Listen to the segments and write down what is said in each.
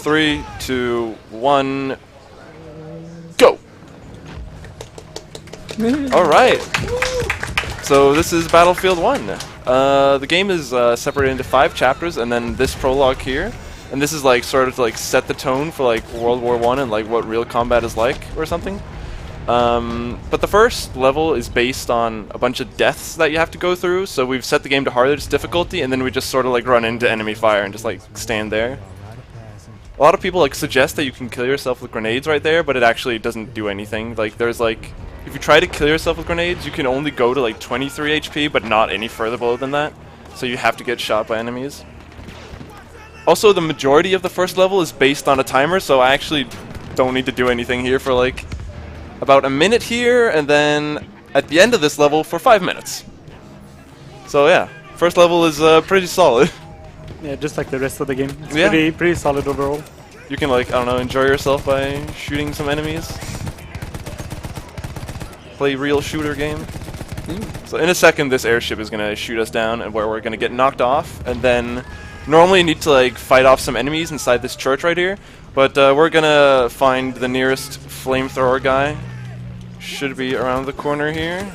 3, 2, 1, go! Alright. So this is Battlefield 1. The game is separated into 5 chapters, and then this prologue here. And this is like sort of to like set the tone for like World War I and like what real combat is like or something. But the first level is based on a bunch of deaths that you have to go through, so we've set the game to hardest difficulty, and then we just sort of like run into enemy fire and just like stand there. A lot of people like suggest that you can kill yourself with grenades right there, but it actually doesn't do anything. Like there's like, if you try to kill yourself with grenades, you can only go to like 23 HP, but not any further below than that. So you have to get shot by enemies. Also, the majority of the first level is based on a timer, so I actually don't need to do anything here for like about a minute here, and then at the end of this level for 5 minutes. So yeah, first level is pretty solid. Yeah, just like the rest of the game. It's Yeah. pretty solid overall. You can like, I don't know, enjoy yourself by shooting some enemies. Play real shooter game. So in a second this airship is gonna shoot us down, and where we're gonna get knocked off, and then normally you need to like fight off some enemies inside this church right here, but we're gonna find the nearest flamethrower guy. Should be around the corner here.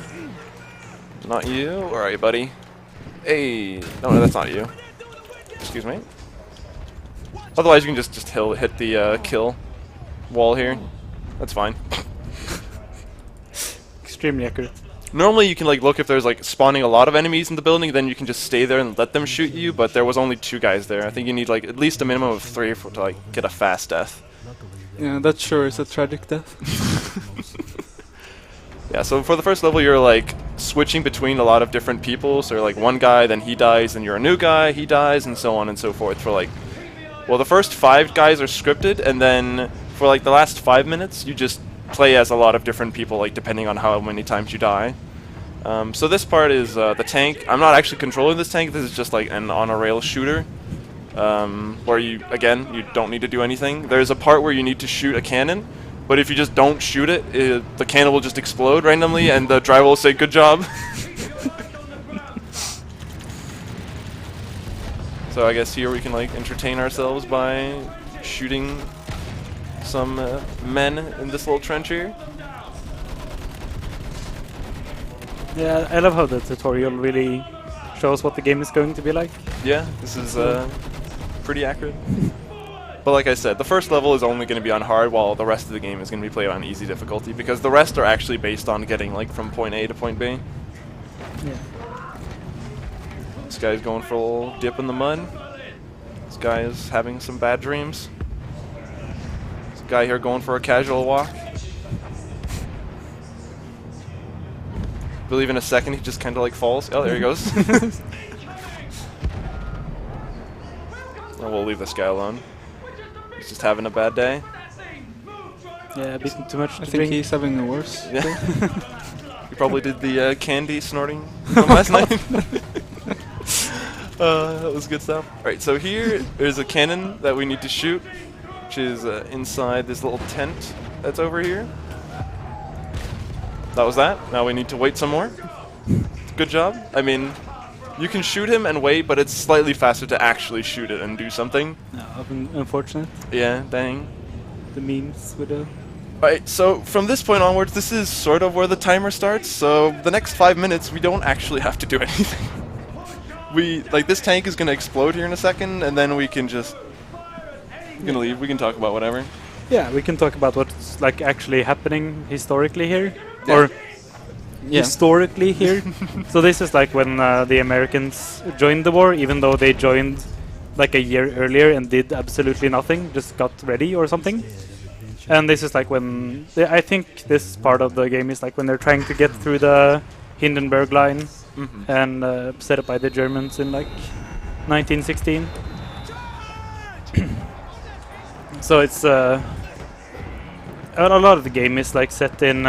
Not you. Where are you, buddy? Hey, no, that's not you. Excuse me. Otherwise, you can just hit the kill wall here. That's fine. Extremely accurate. Normally you can like look if there's like spawning a lot of enemies in the building, then you can just stay there and let them shoot you, but there was only 2 guys there. I think you need like at least a minimum of 3 to like get a fast death. Yeah, that sure is a tragic death. Yeah, so for the first level you're like switching between a lot of different people, so you're like one guy, then he dies, then you're a new guy, he dies, and so on and so forth for like, well, the first 5 guys are scripted, and then for like the last 5 minutes you just play as a lot of different people, like depending on how many times you die. So this part is the tank. I'm not actually controlling this tank, this is just like an on-a-rail shooter, where you, again, you don't need to do anything. There's a part where you need to shoot a cannon, but if you just don't shoot it, the cannon will just explode randomly, and the driver will say, "Good job." So I guess here we can like entertain ourselves by shooting some men in this little trench here. Yeah, I love how the tutorial really shows what the game is going to be like. Yeah, this is pretty accurate. But like I said, the first level is only going to be on hard, while the rest of the game is going to be played on easy difficulty, because the rest are actually based on getting like from point A to point B. Yeah. This guy's going for a little dip in the mud. This guy is having some bad dreams. This guy here going for a casual walk. I believe in a second he just kind of like falls. Oh, there he goes. Oh, we'll leave this guy alone. He's just having a bad day. Yeah, a bit too much to I think drink. he's having a worse. Yeah. He probably did the candy snorting from last night. That was good stuff. Alright, so here there's a cannon that we need to shoot, which is inside this little tent that's over here. That was that. Now we need to wait some more. Good job. I mean, you can shoot him and wait, but it's slightly faster to actually shoot it and do something. No, unfortunate. Yeah, dang. The memes with the... Alright, so from this point onwards, this is sort of where the timer starts, so the next 5 minutes we don't actually have to do anything. This tank is gonna explode here in a second, and then we can just... We're gonna leave, we can talk about whatever. Yeah, we can talk about what's like actually happening historically here. Yeah. Or Yeah. historically here. So this is like when the Americans joined the war, even though they joined like a year earlier and did absolutely nothing, just got ready or something. And this is like when I think this part of the game is like when they're trying to get through the Hindenburg line and set up by the Germans in like 1916. So it's a lot of the game is like set in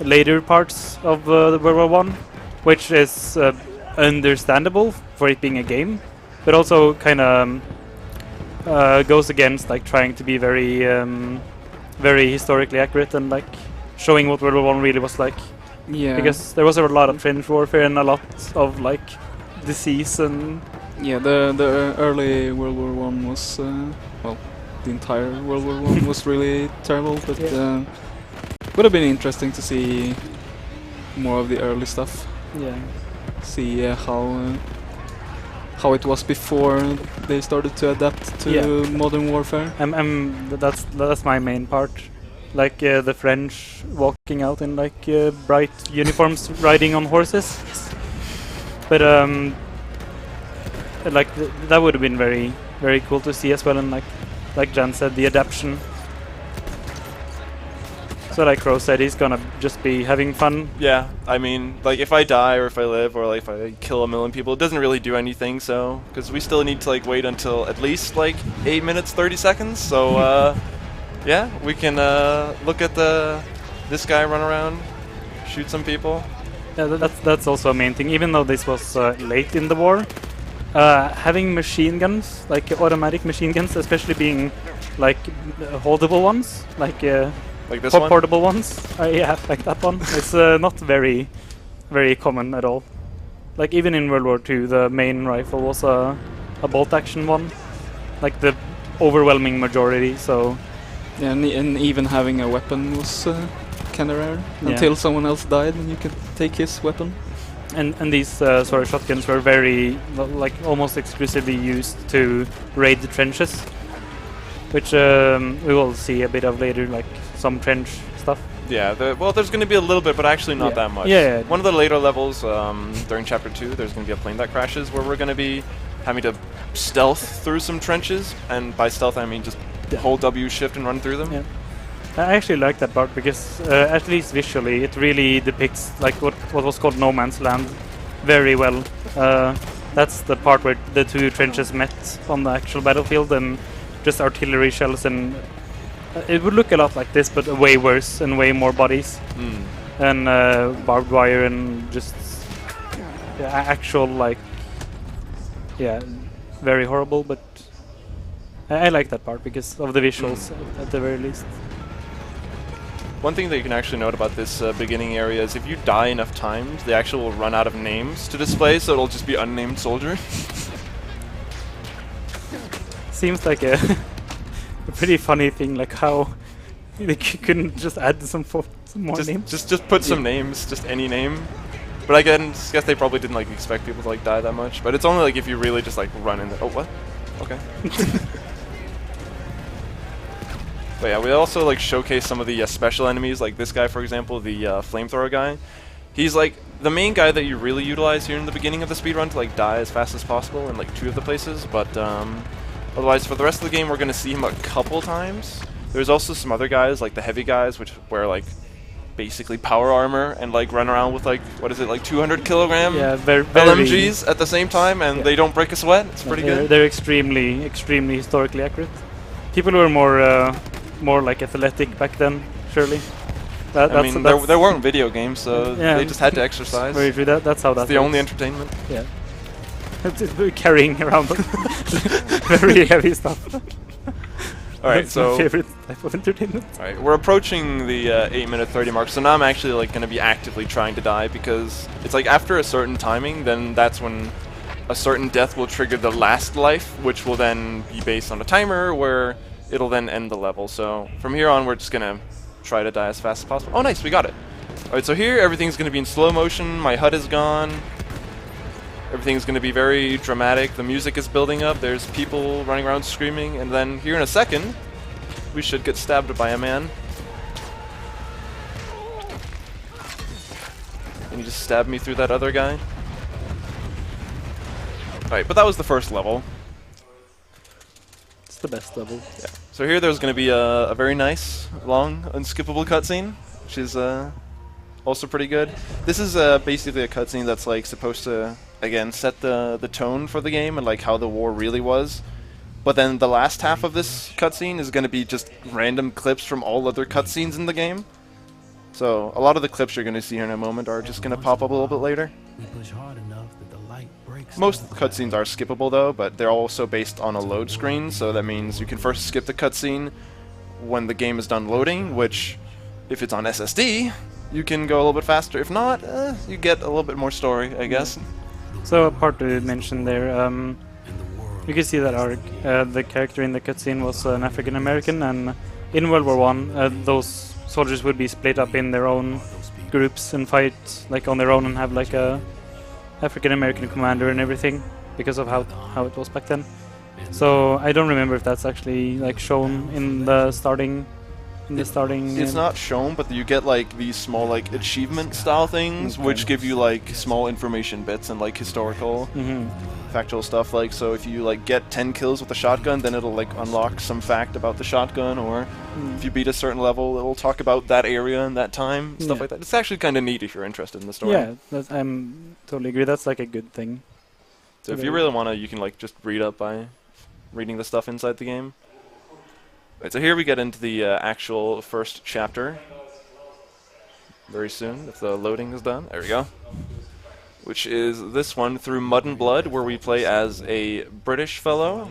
later parts of the World War I, which is understandable for it being a game, but also kind of goes against like trying to be very historically accurate and like showing what World War I really was like. Yeah. Because there was a lot of trench warfare and a lot of like disease and Yeah, the early World War I was well, the entire World War One was really terrible. But Yeah. would have been interesting to see more of the early stuff. Yeah. See how it was before they started to adapt to modern warfare. That's my main part. Like the French walking out in like bright uniforms, riding on horses. But like that would have been very cool to see as well. And like Jan said, the adaptation. So like Crow said, he's gonna just be having fun. Yeah, I mean, like if I die or if I live or like if I kill a million people, it doesn't really do anything. So because we still need to like wait until at least like 8 minutes 30 seconds. So yeah, we can look at this guy run around, shoot some people. Yeah, that's also a main thing. Even though this was late in the war, having machine guns, like automatic machine guns, especially being like holdable ones, like this one? portable ones. Yeah, like that one. It's not very common at all. Like even in World War II, the main rifle was a bolt action one, like the overwhelming majority. So Yeah, and even having a weapon was kind of rare until someone else died and you could take his weapon. and these sort of shotguns were very like almost exclusively used to raid the trenches, which we will see a bit of later, like some trench stuff. Yeah, well, there's going to be a little bit, but actually not that much. Yeah. One of the later levels during Chapter 2, there's going to be a plane that crashes where we're going to be having to stealth through some trenches, and by stealth I mean just hold W shift and run through them. Yeah. I actually like that part because at least visually it really depicts like what was called no man's land very well. That's the part where the two trenches met on the actual battlefield, and just artillery shells, and it would look a lot like this but way worse and way more bodies and barbed wire and just actual like very horrible. But I like that part because of the visuals at the very least. One thing that you can actually note about this beginning area is if you die enough times, they actually will run out of names to display, so it'll just be unnamed soldier. Seems like a pretty funny thing, like how they couldn't just add some more names. Just put some names, just any name. But I guess they probably didn't like expect people to like die that much. But it's only like if you really just like run in there. Oh, what? Okay. But yeah, we also like showcase some of the special enemies, like this guy, for example, the flamethrower guy. He's like the main guy that you really utilize here in the beginning of the speedrun to like die as fast as possible in like 2 of the places. But otherwise, for the rest of the game, we're gonna see him a couple times. There's also some other guys, like the heavy guys, which wear like basically power armor and like run around with like, what is it, like 200 kilogram LMGs at the same time, and they don't break a sweat. It's pretty good. They're extremely historically accurate. People were more like athletic back then, surely. I mean, there weren't video games, so they just had to exercise. Very true. That's how that's the only entertainment. Yeah. Carrying around very heavy stuff. Alright, That's so my favorite type of entertainment. Alright, we're approaching the 8-minute 30 mark, so now I'm actually like going to be actively trying to die, because it's like after a certain timing, then that's when a certain death will trigger the last life, which will then be based on a timer where it'll then end the level. So from here on, we're just going to try to die as fast as possible. Oh, nice, we got it. Alright, so here everything's going to be in slow motion. My HUD is gone. Everything's going to be very dramatic. The music is building up. There's people running around screaming. And then here in a second, we should get stabbed by a man. And he just stabbed me through that other guy. Alright, but that was the first level. It's the best level. Yeah. So here there's going to be a very nice, long, unskippable cutscene, which is also pretty good. This is basically a cutscene that's like supposed to, again, set the tone for the game and like how the war really was. But then the last half of this cutscene is going to be just random clips from all other cutscenes in the game. So a lot of the clips you're going to see here in a moment are just going to pop up a little bit later. Most cutscenes are skippable though, but they're also based on a load screen, so that means you can first skip the cutscene when the game is done loading, which, if it's on SSD, you can go a little bit faster. If not, you get a little bit more story, I guess. So a part to mention there, You can see that our the character in the cutscene was an African American, and in World War One, those soldiers would be split up in their own groups and fight like on their own and have like a African American commander and everything because of how it was back then. So I don't remember if that's actually like shown in the starting. It's not shown, but you get like these small like achievement style things, which give you like small information bits and like historical, factual stuff. Like so, if you like get 10 kills with the shotgun, then it'll like unlock some fact about the shotgun, or if you beat a certain level, it'll talk about that area and that time, stuff like that. It's actually kind of neat if you're interested in the story. Yeah, I totally agree. That's like a good thing. So if you really wanna, you can like just read up by reading the stuff inside the game. Right, so here we get into the actual first chapter. Very soon, if the loading is done. There we go. Which is this one, Through Mud and Blood, where we play as a British fellow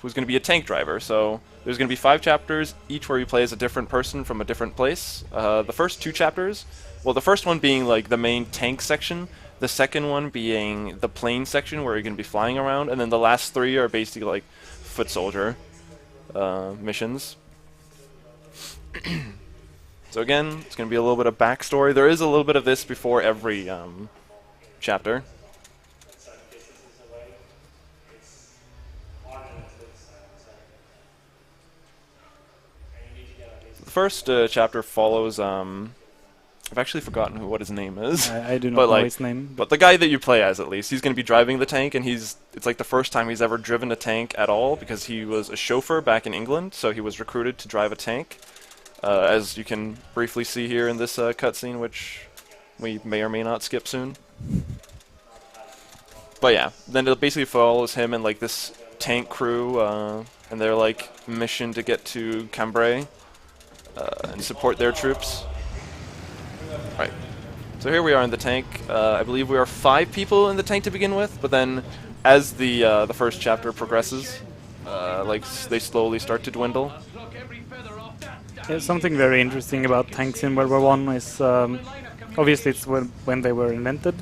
who's going to be a tank driver. So there's going to be 5 chapters, each where you play as a different person from a different place. The first 2 chapters, well, the first one being like the main tank section, the second one being the plane section where you're going to be flying around, and then the last 3 are basically like foot soldier missions. So again, it's going to be a little bit of backstory. There is a little bit of this before every chapter. The first chapter follows I've actually forgotten what his name is. I do not know his name. But the guy that you play as, at least, he's going to be driving the tank, and it's like the first time he's ever driven a tank at all, because he was a chauffeur back in England, so he was recruited to drive a tank. As you can briefly see here in this cutscene, which we may or may not skip soon. But yeah, then it basically follows him and like this tank crew, and their like mission to get to Cambrai and support their troops. Right. So here we are in the tank. I believe we are 5 people in the tank to begin with, but then as the first chapter progresses, they slowly start to dwindle. Yeah, something very interesting about tanks in World War One is obviously it's when they were invented.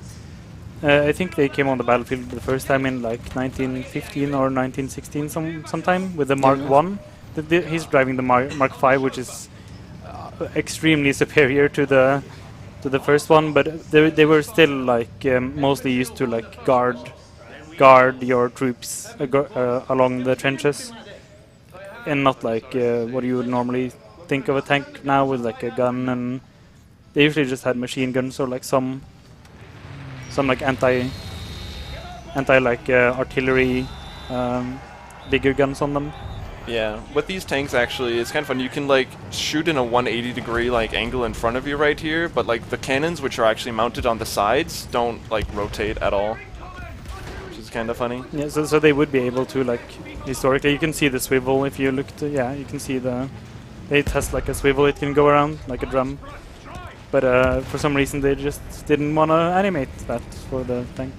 I think they came on the battlefield the first time in like 1915 or 1916 sometime with the Mark 1. He's driving the Mark 5, which is extremely superior to the first one, but they were still like mostly used to like guard your troops along the trenches, and not like what you would normally think of a tank now with like a gun, and they usually just had machine guns or like some like anti like artillery bigger guns on them. Yeah, with these tanks actually, it's kind of fun. You can like shoot in a 180 degree like angle in front of you right here, but like the cannons, which are actually mounted on the sides, don't like rotate at all, which is kind of funny. Yeah, so they would be able to like historically. You can see the swivel if you look. Yeah, you can see it has like a swivel. It can go around like a drum, but for some reason they just didn't want to animate that for the tank.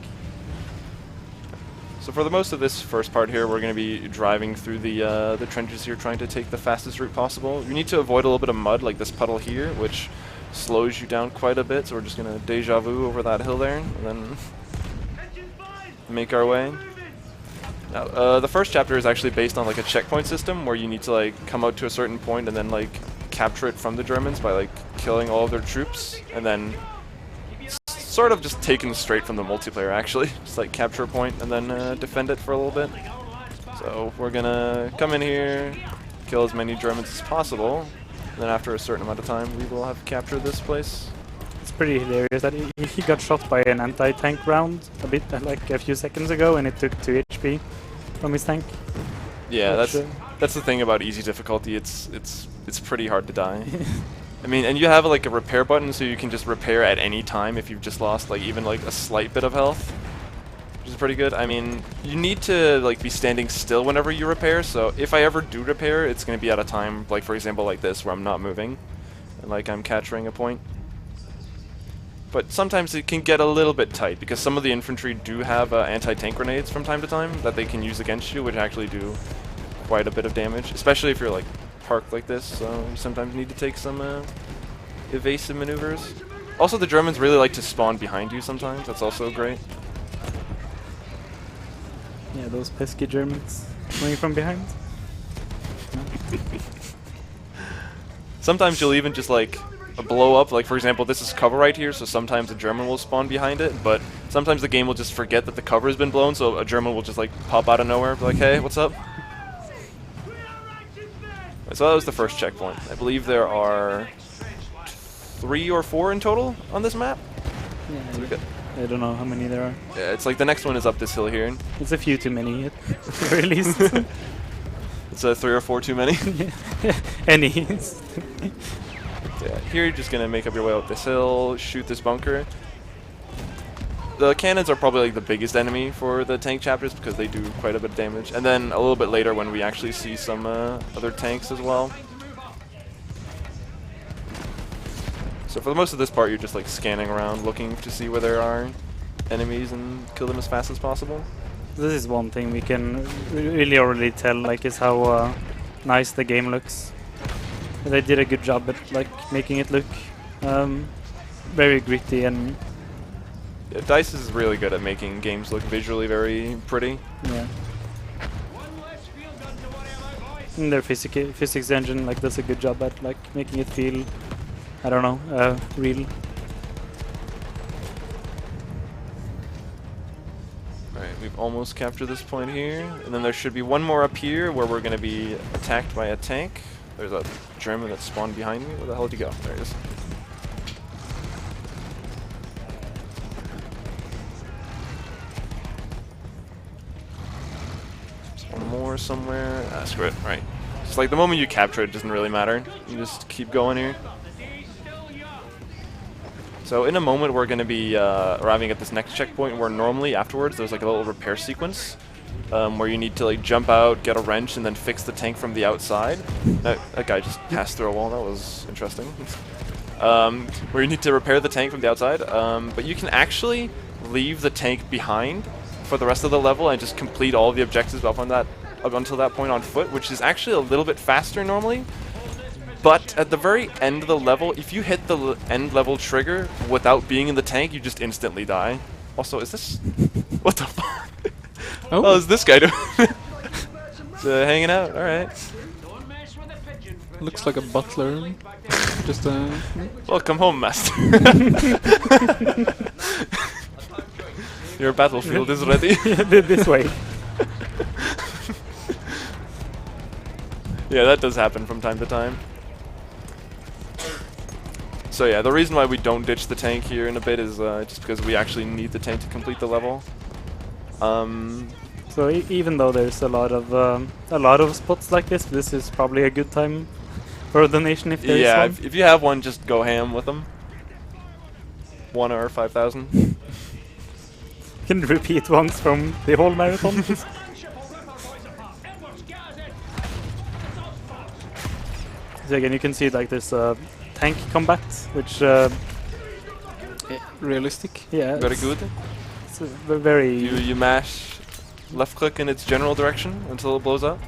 So for the most of this first part here, we're going to be driving through the trenches here, trying to take the fastest route possible. You need to avoid a little bit of mud, like this puddle here, which slows you down quite a bit. So we're just going to deja vu over that hill there, and then make our way. Now, the first chapter is actually based on like a checkpoint system, where you need to like come out to a certain point and then like capture it from the Germans by like killing all of their troops, and then sort of just taken straight from the multiplayer actually. Just like capture a point and then defend it for a little bit. So we're gonna come in here, kill as many Germans as possible, and then after a certain amount of time we will have captured this place. It's pretty hilarious that he got shot by an anti-tank round like a few seconds ago, and it took 2 HP from his tank. Yeah, that's the thing about easy difficulty. It's pretty hard to die. I mean, and you have like a repair button, so you can just repair at any time if you've just lost like even like a slight bit of health, which is pretty good. I mean, you need to like be standing still whenever you repair, so if I ever do repair, it's going to be at a time like, for example, like this, where I'm not moving and like I'm capturing a point. But sometimes it can get a little bit tight, because some of the infantry do have anti-tank grenades from time to time that they can use against you, which actually do quite a bit of damage, especially if you're like parked like this, so you sometimes need to take some evasive maneuvers. Also, the Germans really like to spawn behind you sometimes. That's also great. Yeah, Yeah, those pesky Germans coming from behind. Sometimes you'll even just like blow up, like for example this is cover right here, so sometimes a German will spawn behind it, but sometimes the game will just forget that the cover has been blown, so a German will just like pop out of nowhere, be like, hey, what's up? So that was the first checkpoint. I believe there are 3 or 4 in total on this map. Yeah, I don't know how many there are. Yeah, it's like the next one is up this hill here. It's a few too many, at the very least. It's 3 or 4 too many. Any. Yeah, here you're just gonna make up your way up this hill, shoot this bunker. The cannons are probably like the biggest enemy for the tank chapters because they do quite a bit of damage. And then a little bit later when we actually see some other tanks as well. So for most of this part you're just like scanning around looking to see where there are enemies and kill them as fast as possible. This is one thing we can really already tell, like, is how nice the game looks. They did a good job at like making it look very gritty and. Yeah, DICE is really good at making games look visually very pretty. Yeah. And their physics engine like does a good job at like making it feel, I don't know, real. Alright, we've almost captured this point here, and then there should be one more up here where we're going to be attacked by a tank. There's a German that spawned behind me. Where the hell did he go? There he is. There's one more somewhere. Ah, screw it. Right. Just like the moment you capture it, doesn't really matter. You just keep going here. So in a moment we're going to be arriving at this next checkpoint where normally afterwards there's like a little repair sequence where you need to like jump out, get a wrench, and then fix the tank from the outside. That guy just passed through a wall. That was interesting. Where you need to repair the tank from the outside, but you can actually leave the tank behind for the rest of the level and just complete all the objectives up until that point on foot, which is actually a little bit faster normally. But at the very end of the level, if you hit the end level trigger without being in the tank, you just instantly die. Also, is this... What the fuck? Oh, is this guy doing? Hanging out, alright. Looks like a butler. Just Welcome home, master. Your battlefield is ready. This way. Yeah, that does happen from time to time. So yeah, the reason why we don't ditch the tank here in a bit is just because we actually need the tank to complete the level. So even though there's a lot of spots like this is probably a good time for a donation if there is one. Yeah, if you have one, just go ham with them. 1 or 5,000. Can you repeat once from the whole marathon? So again, you can see like this tank combat, which realistic. yeah, Very good. It's very. You mash left click in its general direction until it blows up.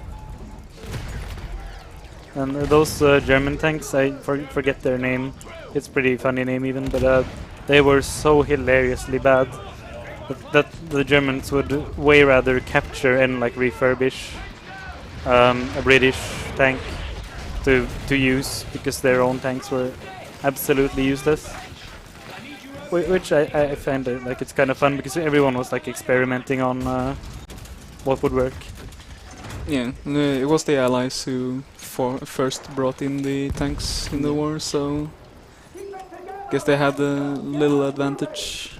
And those German tanks, I forget their name. It's pretty funny name even, but they were so hilariously bad that the Germans would way rather capture and like refurbish a British tank to use because their own tanks were absolutely useless. Which I find like it's kind of fun because everyone was like experimenting on what would work. Yeah, it was the Allies who first brought in the tanks in the war, so guess they had a little advantage.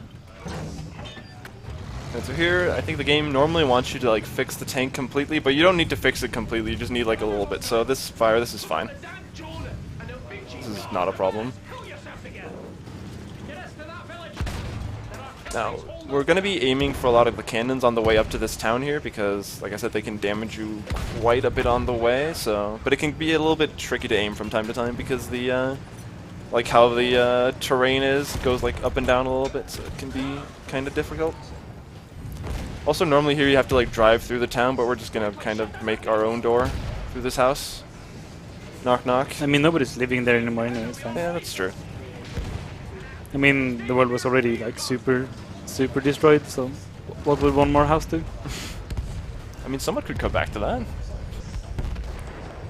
And so here, I think the game normally wants you to like fix the tank completely, but you don't need to fix it completely, you just need like a little bit. So this is fine. This is not a problem. Now, we're going to be aiming for a lot of the cannons on the way up to this town here because, like I said, they can damage you quite a bit on the way, so... But it can be a little bit tricky to aim from time to time because the, like how the terrain goes like up and down a little bit, so it can be kind of difficult. Also, normally here you have to like drive through the town, but we're just going to kind of make our own door through this house. Knock, knock. I mean, nobody's living there anymore anyway, it's fine. Yeah, that's true. I mean, the world was already like super destroyed, so what would one more house do? I mean, someone could come back to that.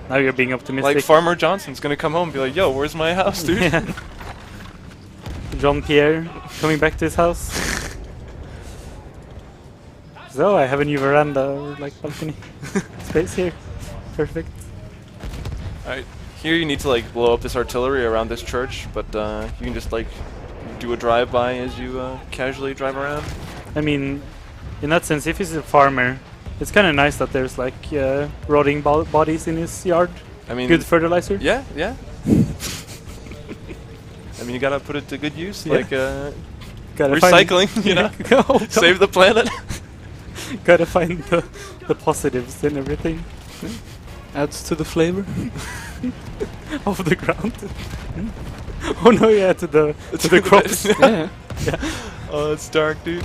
Now you're being optimistic. Like Farmer Johnson's gonna come home and be like, "Yo, where's my house, dude?" Yeah. John Pierre coming back to his house. So I have a new veranda or like balcony space here. Perfect. Alright, here you need to like blow up this artillery around this church, but you can just like do a drive-by as you casually drive around. I mean, in that sense, if he's a farmer, it's kind of nice that there's like rotting bodies in his yard. I mean, Good fertilizer. Yeah, yeah. I mean, you gotta put it to good use, Yeah. like Gotta recycling, you know? Oh, Save the planet. Gotta find the positives in everything Adds to the flavor. of the ground. Oh no, yeah, to the crops. Yeah. Oh, it's dark, dude.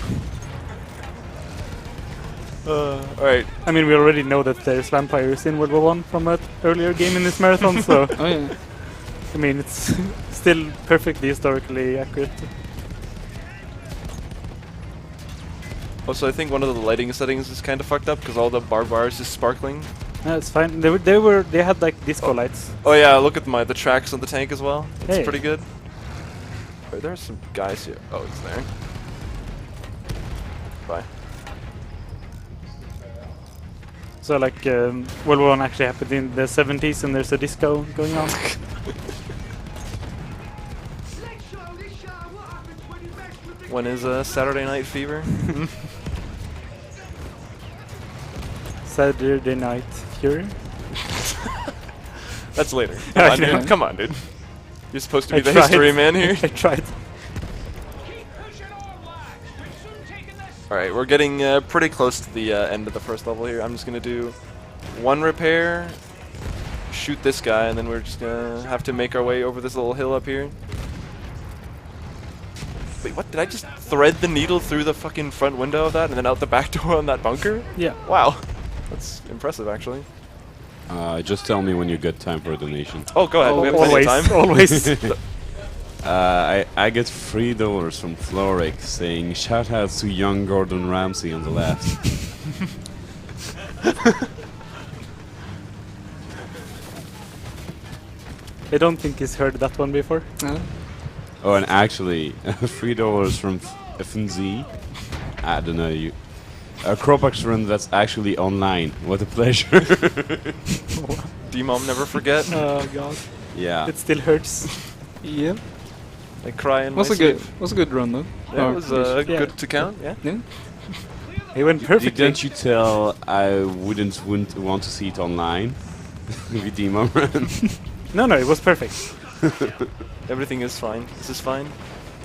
Alright. I mean, we already know that there's vampires in World War One from an earlier game in this marathon, so Oh yeah. I mean, it's still perfectly historically accurate. Also, I think one of the lighting settings is kind of fucked up because all the barbed wire is just sparkling. It's fine. They had like disco lights. Oh yeah, look at the tracks on the tank as well. It's Hey. pretty good. Wait, there are some guys here. Oh, it's there. Bye. So like World War One actually happened in the 70s, and there's a disco going on. When is Saturday Night Fever? Saturday Night Fury. That's later. I Come on, know. dude. Come on, dude. You're supposed to be I the tried. history man here. I tried. Alright, we're getting pretty close to the end of the first level here. I'm just gonna do one repair, shoot this guy, and then we're just gonna have to make our way over this little hill up here. Wait, what? Did I just thread the needle through the fucking front window of that and then out the back door on that bunker? Yeah. Wow. That's impressive, actually. Just tell me when you get time for a donation. Oh, go ahead. We have plenty of Always, time. always. I get $3 from Floric saying shoutouts to young Gordon Ramsay on the left. I don't think he's heard that one before. Oh, and actually, $3 from FNZ. I don't know you. A Cropax run that's actually online. What a pleasure. D-Mom never forget. Oh god, Yeah. it still hurts. Yeah. I cry in Was my a good sleep. was a good run though. Yeah, Or it was at least- good to count, yeah. Yeah. He went perfectly. Didn't you tell I wouldn't want to see it online? With Demo run. No, it was perfect. Everything is fine. This is fine.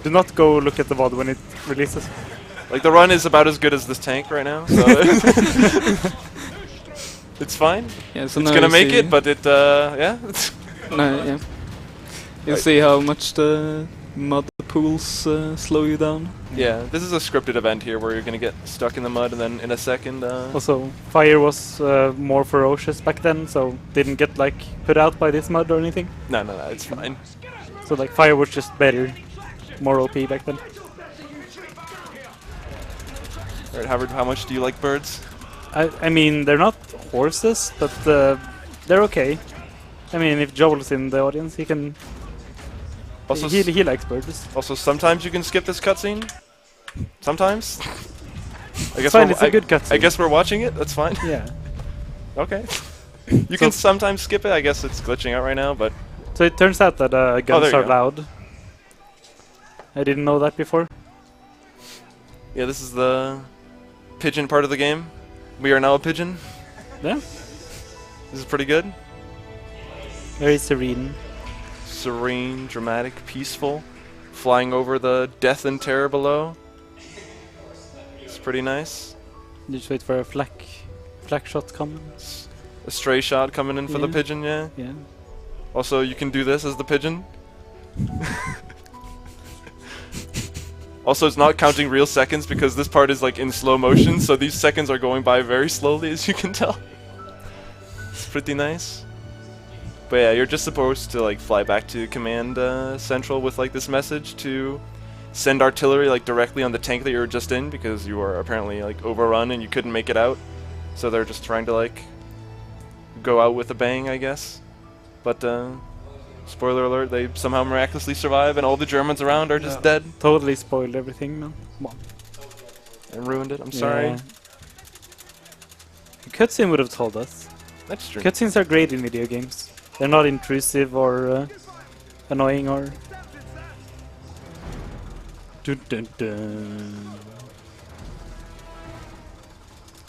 Do not go look at the VOD when it releases. Like, the run is about as good as this tank right now, so... it's fine. Yeah, so It's now gonna you make see- it, but it, yeah. No, yeah. You see how much the mud pools slow you down. Yeah, this is a scripted event here where you're gonna get stuck in the mud and then in a second, Also, fire was more ferocious back then, so didn't get like put out by this mud or anything. No, it's fine. So like fire was just better, more OP back then. Alright, Howard, how much do you like birds? I mean, they're not horses, but they're okay. I mean, if Joel's in the audience, he can. Also, He likes birds. also, sometimes you can skip this cutscene. Sometimes. I guess Fine, we're- it's a good cutscene. I guess we're watching it. That's fine. Yeah. Okay. You can sometimes skip it. I guess it's glitching out right now, but So it turns out that guns there you are go. loud. I didn't know that before. yeah, this is the pigeon part of the game. We are now a pigeon. Yeah. This is pretty good. Very serene. Serene, dramatic, peaceful, flying over the death and terror below. It's pretty nice. Just wait for a flak shot coming. A stray shot coming in for the Yeah. pigeon, yeah. Yeah. Also, you can do this as the pigeon. Also, it's not counting real seconds because this part is like in slow motion, so these seconds are going by very slowly, as you can tell. It's pretty nice. But yeah, you're just supposed to like fly back to command central with like this message to send artillery like directly on the tank that you were just in because you were apparently like overrun and you couldn't make it out. so they're just trying to like go out with a bang, I guess. But spoiler alert, they somehow miraculously survive, and all the Germans around are just dead Totally spoiled everything, man. Come on. and ruined it. I'm sorry. Yeah. The cutscene would have told us. That's true. Cutscenes are great in video games. They're not intrusive or annoying or... Dun, dun, dun.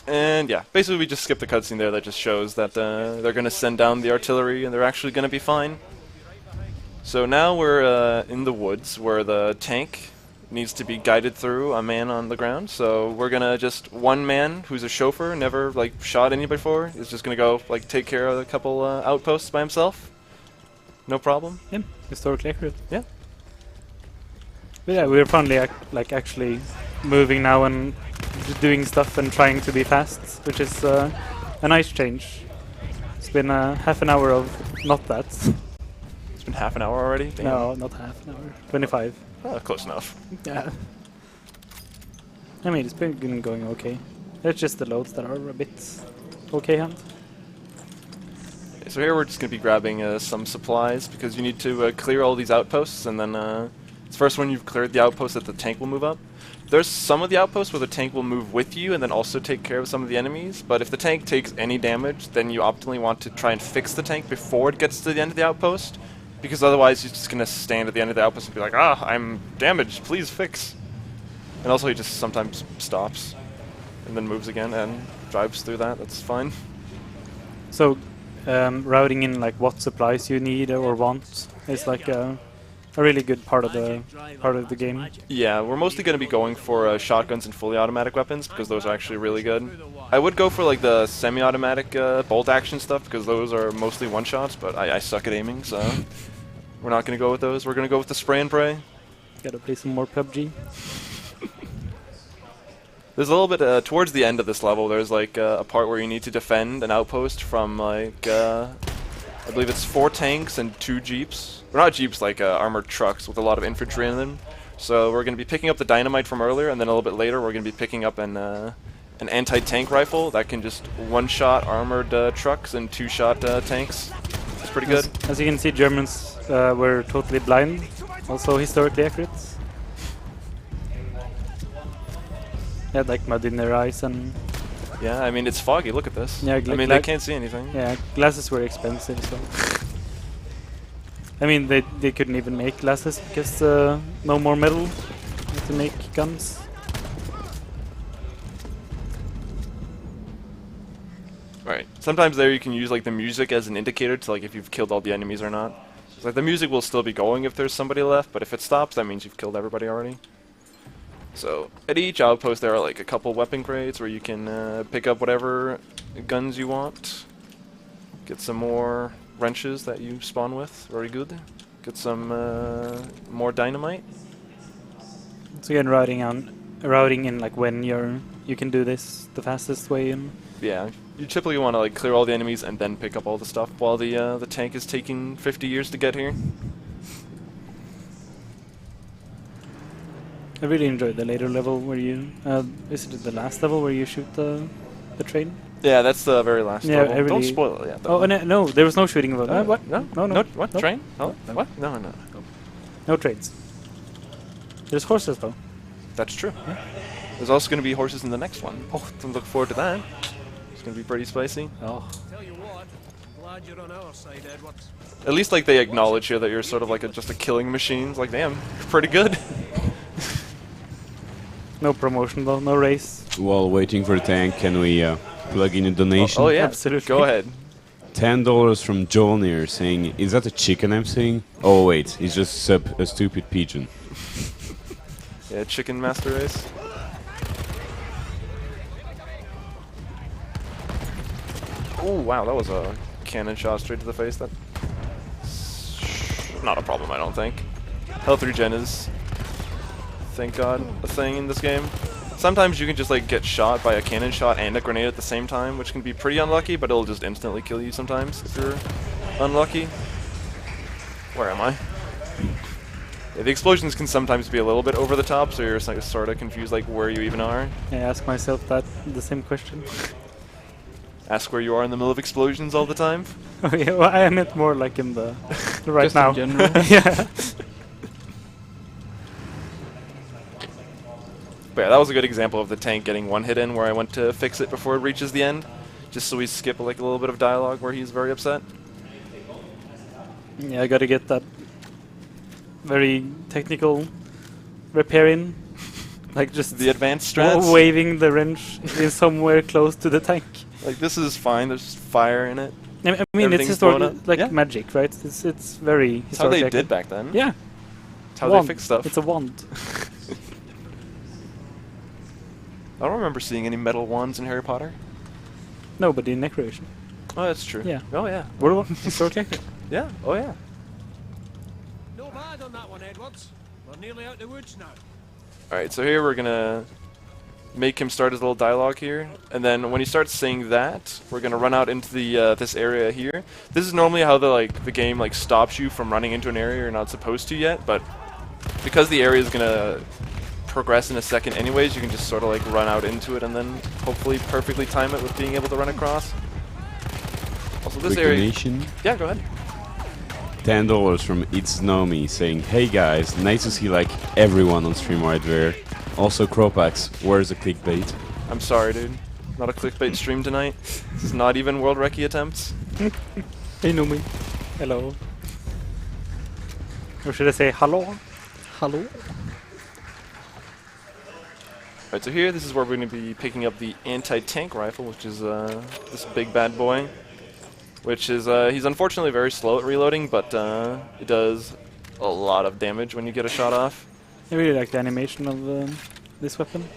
And yeah, basically we just skipped the cutscene there that just shows that they're going to send down the artillery and they're actually going to be fine. So now we're in the woods where the tank needs to be guided through a man on the ground. So we're going to just, one man who's a chauffeur, never like shot anybody before, is just going to go like take care of a couple outposts by himself. No problem. Yeah, historically accurate. Yeah. But yeah, we're finally actually moving now and doing stuff and trying to be fast, which is a nice change. It's been half an hour of not that. It's been half an hour already? Damn. No, not half an hour. 25. Close enough. Yeah. I mean, it's been going okay. It's just the loads that are a bit okay hand. So here we're just going to be grabbing some supplies because you need to clear all these outposts, and then it's first when you've cleared the outposts that the tank will move up. There's some of the outposts where the tank will move with you and then also take care of some of the enemies, but if the tank takes any damage, then you optimally want to try and fix the tank before it gets to the end of the outpost, because otherwise you're just going to stand at the end of the outpost and be like, ah, I'm damaged, please fix. And also he just sometimes stops and then moves again and drives through that, that's fine. So, routing in like what supplies you need or want is like a really good part of the game. Yeah, we're mostly going to be going for shotguns and fully automatic weapons because those are actually really good. I would go for like the semi-automatic bolt action stuff because those are mostly one-shots, but I suck at aiming, so we're not going to go with those. We're going to go with the spray and pray. Gotta play some more PUBG. There's a little bit towards the end of this level. There's like a part where you need to defend an outpost from like I believe it's 4 tanks and 2 jeeps. Or not jeeps, like armored trucks with a lot of infantry in them. So we're going to be picking up the dynamite from earlier, and then a little bit later we're going to be picking up an anti-tank rifle that can just one-shot armored trucks and 2-shot tanks. It's pretty good. As you can see, Germans were totally blind. Also historically accurate. They had like mud in their eyes and... Yeah, I mean, it's foggy, look at this. Yeah, I mean, they can't see anything. Yeah, glasses were expensive, so... I mean, they couldn't even make glasses because no more metal to make guns. Right. Sometimes there you can use like the music as an indicator to like if you've killed all the enemies or not. It's like the music will still be going if there's somebody left, but if it stops, that means you've killed everybody already. So at each outpost there are like a couple weapon crates where you can pick up whatever guns you want. Get some more wrenches that you spawn with, very good. Get some more dynamite. So again, routing in like when you can do this the fastest way in. Yeah, you typically want to like clear all the enemies and then pick up all the stuff while the tank is taking 50 years to get here. I really enjoyed the later level where you is it the last level where you shoot the train? Yeah, that's the very last Yeah, level. I really Don't spoil it. Yeah, Oh no, there was no shooting of it. what? No? No. What? No. Train? Oh, No. what? No. No trains. There's horses though. That's true. Yeah. There's also going to be horses in the next one. Oh, so look forward to that. It's going to be pretty spicy. Oh. Tell you what, glad you're on our side, Edwards. At least like they acknowledge here that you're sort of like just a killing machine. It's like, damn, you're pretty good. No promotion though, no race. While waiting for the tank, can we plug in a donation? Oh yeah, Absolutely. Go ahead. $10 from Jolnir saying, "Is that a chicken I'm seeing?" Oh wait, it's just a stupid pigeon. Yeah, chicken master race. Oh wow, that was a cannon shot straight to the face. That not a problem, I don't think. Health regen is, thank God, a thing in this game. Sometimes you can just like get shot by a cannon shot and a grenade at the same time, which can be pretty unlucky, but it'll just instantly kill you sometimes if you're unlucky. Where am I? Yeah, the explosions can sometimes be a little bit over the top, so you're sort of confused like where you even are. I ask myself the same question. Ask where you are in the middle of explosions all the time. Oh yeah, well, I meant more like in the right Just now. in general. Yeah. But yeah, that was a good example of the tank getting one hit in where I went to fix it before it reaches the end. Just so we skip like a little bit of dialogue where he's very upset. Yeah, I gotta get that very technical repair in. Like just The advanced strats. waving the wrench in somewhere close to the tank. Like this is fine, there's fire in it. I mean, it's Everything's blown historical, up. like Yeah. magic, right? It's very That's how they historic. did back then. Yeah. That's how Wand. they fix stuff. It's a wand. I don't remember seeing any metal wands in Harry Potter. No, but in Necroation. Oh, that's true. Yeah. Oh, yeah. We're historically accurate. Yeah. Oh, yeah. No bad on that one, Edwards. We're nearly out the woods now. Alright, so here we're gonna make him start his little dialogue here, and then when he starts saying that, we're gonna run out into the this area here. This is normally how the game like stops you from running into an area you're not supposed to yet, but because the area is gonna progress in a second anyways, you can just sort of like run out into it and then hopefully perfectly time it with being able to run across. Also, this Quick area. donation. Yeah, go ahead. $10 from It's Nomi saying, "Hey guys, nice to see like everyone on stream right there. Also Cropax, where's the clickbait?" I'm sorry, dude. Not a clickbait stream tonight. This is not even World Recce attempts. You know me. Hello. Or should I say hello? Hello? Alright, so here, this is where we're going to be picking up the anti-tank rifle, which is this big bad boy. Which is, he's unfortunately very slow at reloading, but it does a lot of damage when you get a shot off. I really like the animation of this weapon.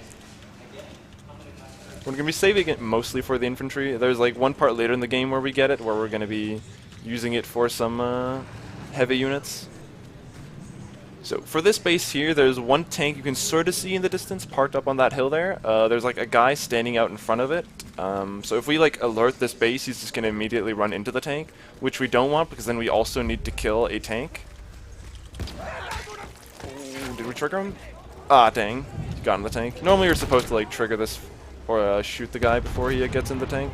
We're going to be saving it mostly for the infantry. There's like one part later in the game where we get it, where we're going to be using it for some heavy units. So for this base here, there's one tank you can sort of see in the distance parked up on that hill there. There's like a guy standing out in front of it. So if we like alert this base, he's just going to immediately run into the tank, which we don't want because then we also need to kill a tank. Ooh, did we trigger him? Ah, dang. He got in the tank. Normally you're supposed to like trigger this or shoot the guy before he gets in the tank.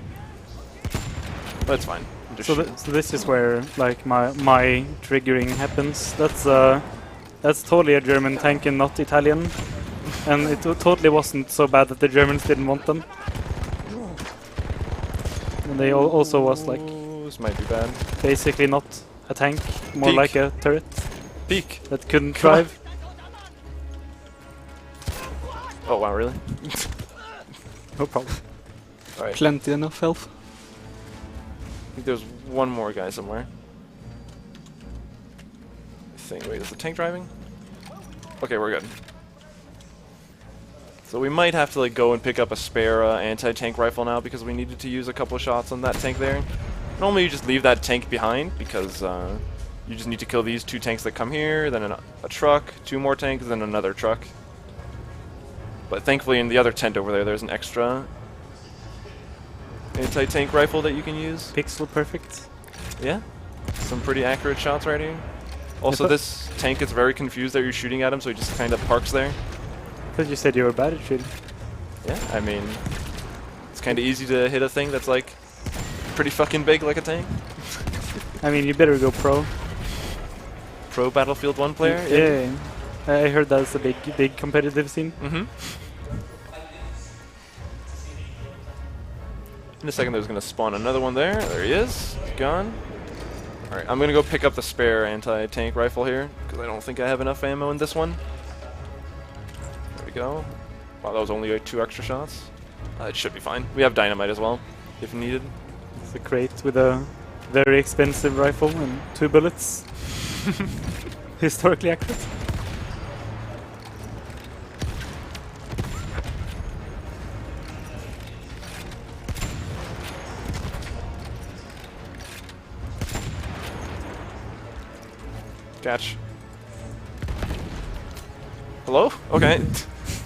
But it's fine. Just So, shoot. so this is where like my triggering happens. That's totally a German tank and not Italian. And it totally wasn't so bad that the Germans didn't want them. And they also was like Ooh, this might be bad. basically not a tank, more Peek. like a turret Peek. that couldn't Come on. drive. Oh wow, really? No problem. Alright. Plenty enough health. I think there's one more guy somewhere. Wait, is the tank driving? Okay, we're good. So we might have to like go and pick up a spare anti-tank rifle now because we needed to use a couple shots on that tank there. Normally you just leave that tank behind because you just need to kill these two tanks that come here, then a truck, two more tanks, then another truck. But thankfully in the other tent over there, there's an extra anti-tank rifle that you can use. Pixel perfect. Yeah, some pretty accurate shots right here. Also, this tank is very confused that you're shooting at him, so he just kind of parks there. Because you said you were bad at shooting. Yeah, I mean, it's kind of easy to hit a thing that's like pretty fucking big like a tank. I mean, you better go pro. Pro Battlefield 1 player? Yeah. I heard that's a big competitive scene. Mm-hmm. In a second, there's going to spawn another one there. There he is. He's gone. Alright, I'm going to go pick up the spare anti-tank rifle here, because I don't think I have enough ammo in this one. There we go. Wow, that was only like 2 extra shots. It should be fine. We have dynamite as well, if needed. It's a crate with a very expensive rifle and 2 bullets. Historically accurate. Catch. Hello? Okay.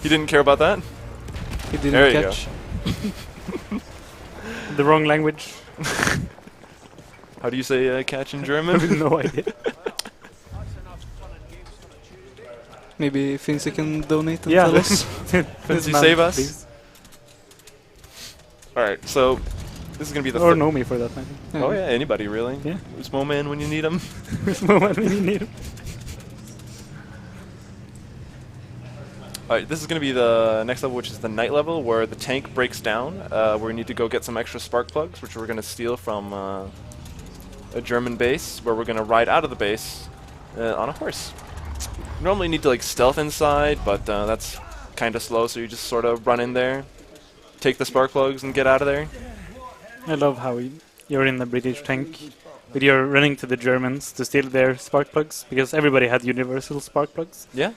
He didn't care about that. He didn't There you catch. The wrong language. How do you say catch in I German? have no idea. Maybe Finzi can donate and Yeah, tell us. Finzi, save us. Alright, so This is gonna be the Or know me for that matter. Oh yeah, anybody really. Yeah. Who's Mo-Man when you need him? There's no one when you need him. Alright, this is going to be the next level, which is the night level, where the tank breaks down, where we need to go get some extra spark plugs, which we're going to steal from a German base, where we're going to ride out of the base on a horse. You normally need to like stealth inside, but that's kind of slow, so you just sort of run in there, take the spark plugs, and get out of there. I love how you're in the British tank, but you're running to the Germans to steal their spark plugs, because everybody had universal spark plugs. Yeah.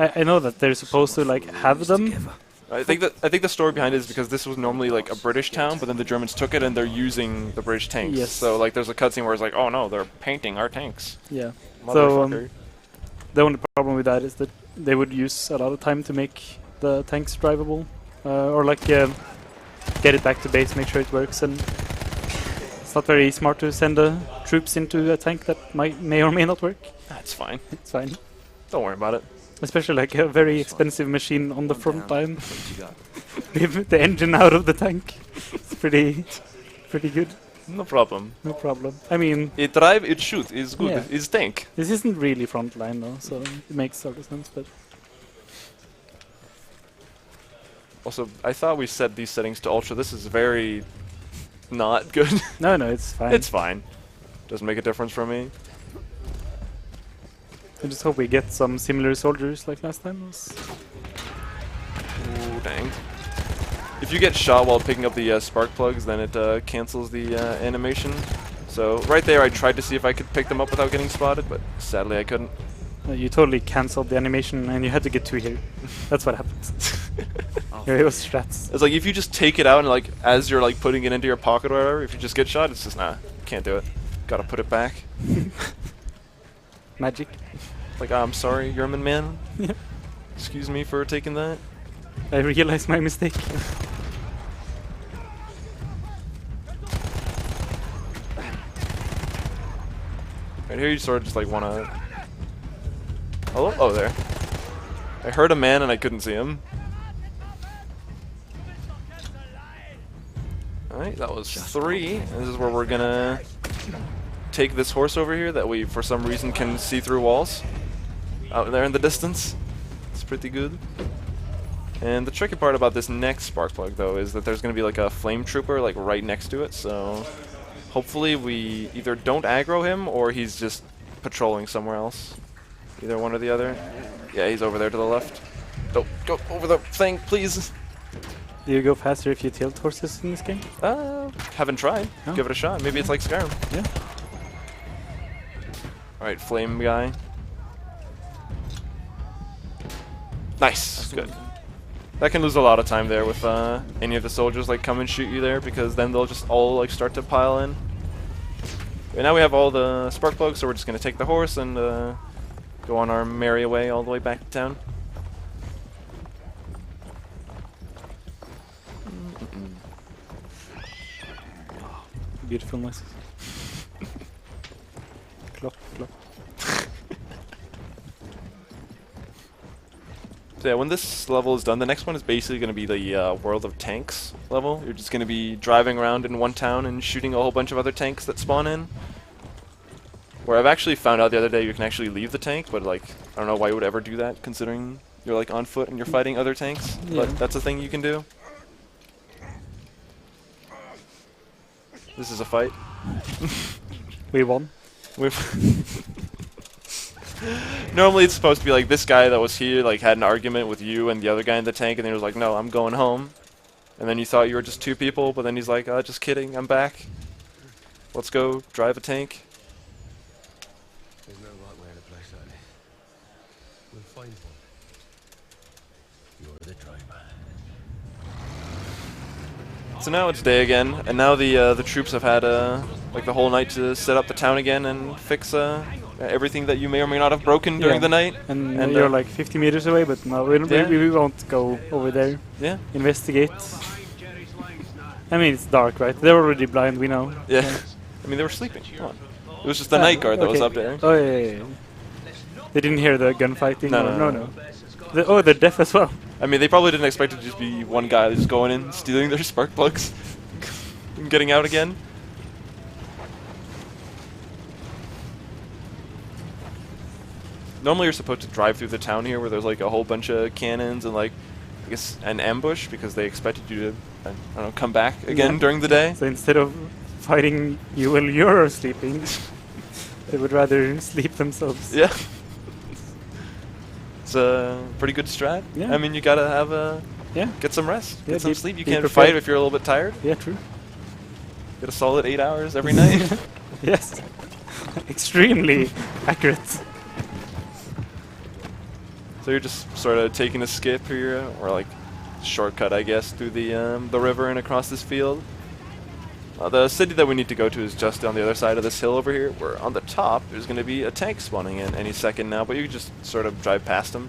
I know that they're supposed to like have them. I think the story behind it is because this was normally like a British town, but then the Germans took it and they're using the British tanks. Yes. So like there's a cutscene where it's like, oh no, they're painting our tanks. Yeah. Motherfucker. So the only problem with that is that they would use a lot of time to make the tanks drivable, or like get it back to base, make sure it works, and it's not very smart to send troops into a tank that may or may not work. That's fine. It's fine. Don't worry about it. Especially like a very expensive machine on the front line. With the engine out of the tank. It's pretty good. No problem. No problem. I mean, It drive, it shoot, it's good, Yeah. it's tank. this isn't really front line though, so it makes sort of sense, but Also, I thought we set these settings to ultra. This is very not good. no, it's fine. It's fine. Doesn't make a difference for me. I just hope we get some similar soldiers like last time. Ooh, dang. If you get shot while picking up the spark plugs, then it cancels the animation. So right there, I tried to see if I could pick them up without getting spotted, but sadly I couldn't. You totally cancelled the animation and you had to get 2 here. That's what happened. Yeah, it was strats. It's like if you just take it out and like as you're like putting it into your pocket or whatever, if you just get shot, it's just nah, can't do it. Gotta put it back. Magic. Like, I'm sorry, German man. Yeah. Excuse me for taking that. I realized my mistake. Right here, you sort of just like wanna. Oh, oh, there. I heard a man and I couldn't see him. Alright, that was 3. This is where we're gonna take this horse over here that we, for some reason, can see through walls. Out there in the distance. It's pretty good. And the tricky part about this next spark plug, though, is that there's gonna be like a flame trooper like right next to it, so hopefully we either don't aggro him or he's just patrolling somewhere else. Either one or the other. Yeah, he's over there to the left. Don't go over the thing, please. Do you go faster if you tilt horses in this game? Haven't tried. Oh. Give it a shot. Maybe it's like Skyrim. Yeah. Alright, flame guy. Nice. Good. That can lose a lot of time there with any of the soldiers like come and shoot you there, because then they'll just all like start to pile in. And now we have all the spark plugs, so we're just gonna take the horse and go on our merry way all the way back to town. Beautiful noises. Clop, clop. So yeah, when this level is done, the next one is basically going to be the World of Tanks level. You're just going to be driving around in one town and shooting a whole bunch of other tanks that spawn in. Where I've actually found out the other day you can actually leave the tank, but like, I don't know why you would ever do that, considering you're like on foot and you're fighting other tanks. Yeah. But that's a thing you can do. This is a fight. We won. Normally it's supposed to be like this guy that was here like had an argument with you and the other guy in the tank, and he was like, no, I'm going home. And then you thought you were just 2 people, but then he's like, just kidding, I'm back. Let's go drive a tank. There's no right way in a place like this. We'll find one. You're the driver. So now it's day again, and now the troops have had like the whole night to set up the town again and fix everything that you may or may not have broken during Yeah. the night. And you're like 50 meters away, but no, we won't go over there. Yeah. Investigate. I mean, it's dark, right? They're already blind, we know. Yeah. I mean, they were sleeping. Come on. It was just the night guard that was okay. up there. Oh, yeah. They didn't hear the gunfighting? No, or no. They're deaf as well. I mean, they probably didn't expect it to just be one guy just going in, stealing their spark plugs, getting out again. Normally you're supposed to drive through the town here where there's like a whole bunch of cannons and like, I guess, an ambush because they expected you to, I don't know, come back again during the day. So instead of fighting you while you're sleeping, they would rather sleep themselves. Yeah. It's a pretty good strat. Yeah. I mean, you gotta have a, Yeah. get some rest, Yeah, get some be- sleep. You be can't prepared. fight if you're a little bit tired. Yeah, true. Get a solid 8 hours every night. Yes. Extremely accurate. So you're just sort of taking a skip here, or like shortcut, I guess, through the river and across this field. The city that we need to go to is just on the other side of this hill over here, where on the top there's going to be a tank spawning in any second now, but you can just sort of drive past them.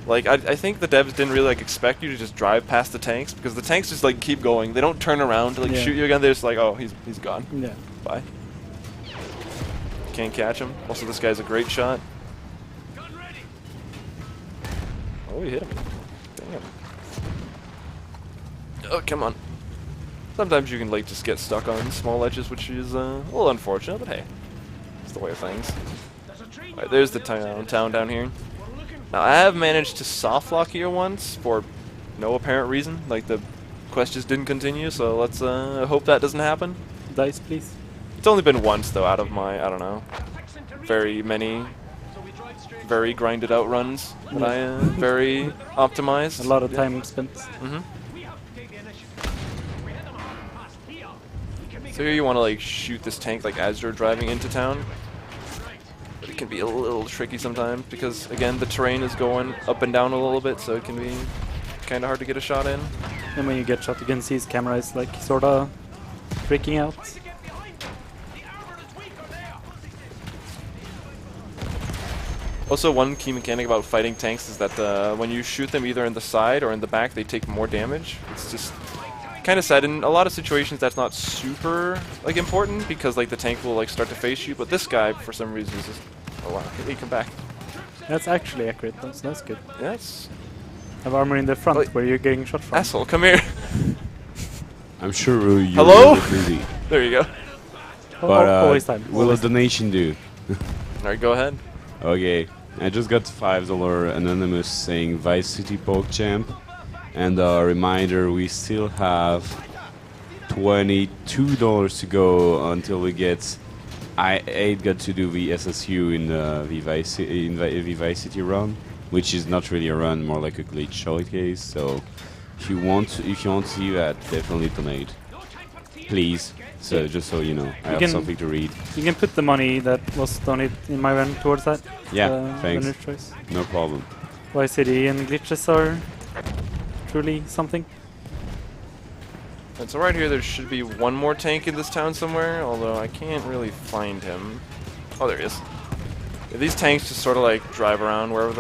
Like, I think the devs didn't really like expect you to just drive past the tanks, because the tanks just like keep going. They don't turn around to like Yeah. shoot you again. They're just like, oh, he's gone. Yeah. Bye. Can't catch him. Also, this guy's a great shot. Gun ready. Oh, we hit him. Damn. Oh, come on. Sometimes you can like just get stuck on small ledges, which is a little unfortunate, but hey, it's the way of things. There's a tree. Alright, there's the town down here. Now, I have managed to soft lock here once for no apparent reason. Like, the quest just didn't continue, so let's hope that doesn't happen. Dice, please. It's only been once, though, out of my, I don't know, very many, very grinded out runs that I very optimized. A lot of time spent. Mm-hmm. So here you want to like shoot this tank like as you're driving into town. But it can be a little tricky sometimes because again the terrain is going up and down a little bit, so it can be kind of hard to get a shot in. And when you get shot, you can see his camera is like sorta freaking out. Also, one key mechanic about fighting tanks is that when you shoot them either in the side or in the back, they take more damage. It's just kind of sad. In a lot of situations, that's not super like important because like the tank will like start to face you. But this guy, for some reason, is just oh wow, he come back. That's actually accurate, though, so that's good. Yeah, it's Have armor in the front Wait. where you're getting shot from. asshole. Come here. I'm sure you're Hello? really busy. There you go. But always time. will a Always time. donation do? All right, go ahead. Okay, I just got $5 anonymous saying Vice City PogChamp, and a reminder we still have $22 to go until we get. I got to do the SSU in the Vice City run, which is not really a run, more like a glitch showcase. So if you want to see that, definitely donate, please. So just so you know, I have can- something to read. You can put the money that was donated in my run towards that. Yeah, thanks. winner's choice. No problem. Vice City and glitches are truly something. And so right here, there should be one more tank in this town somewhere, although I can't really find him. Oh, there he is. Yeah, these tanks just sort of like drive around wherever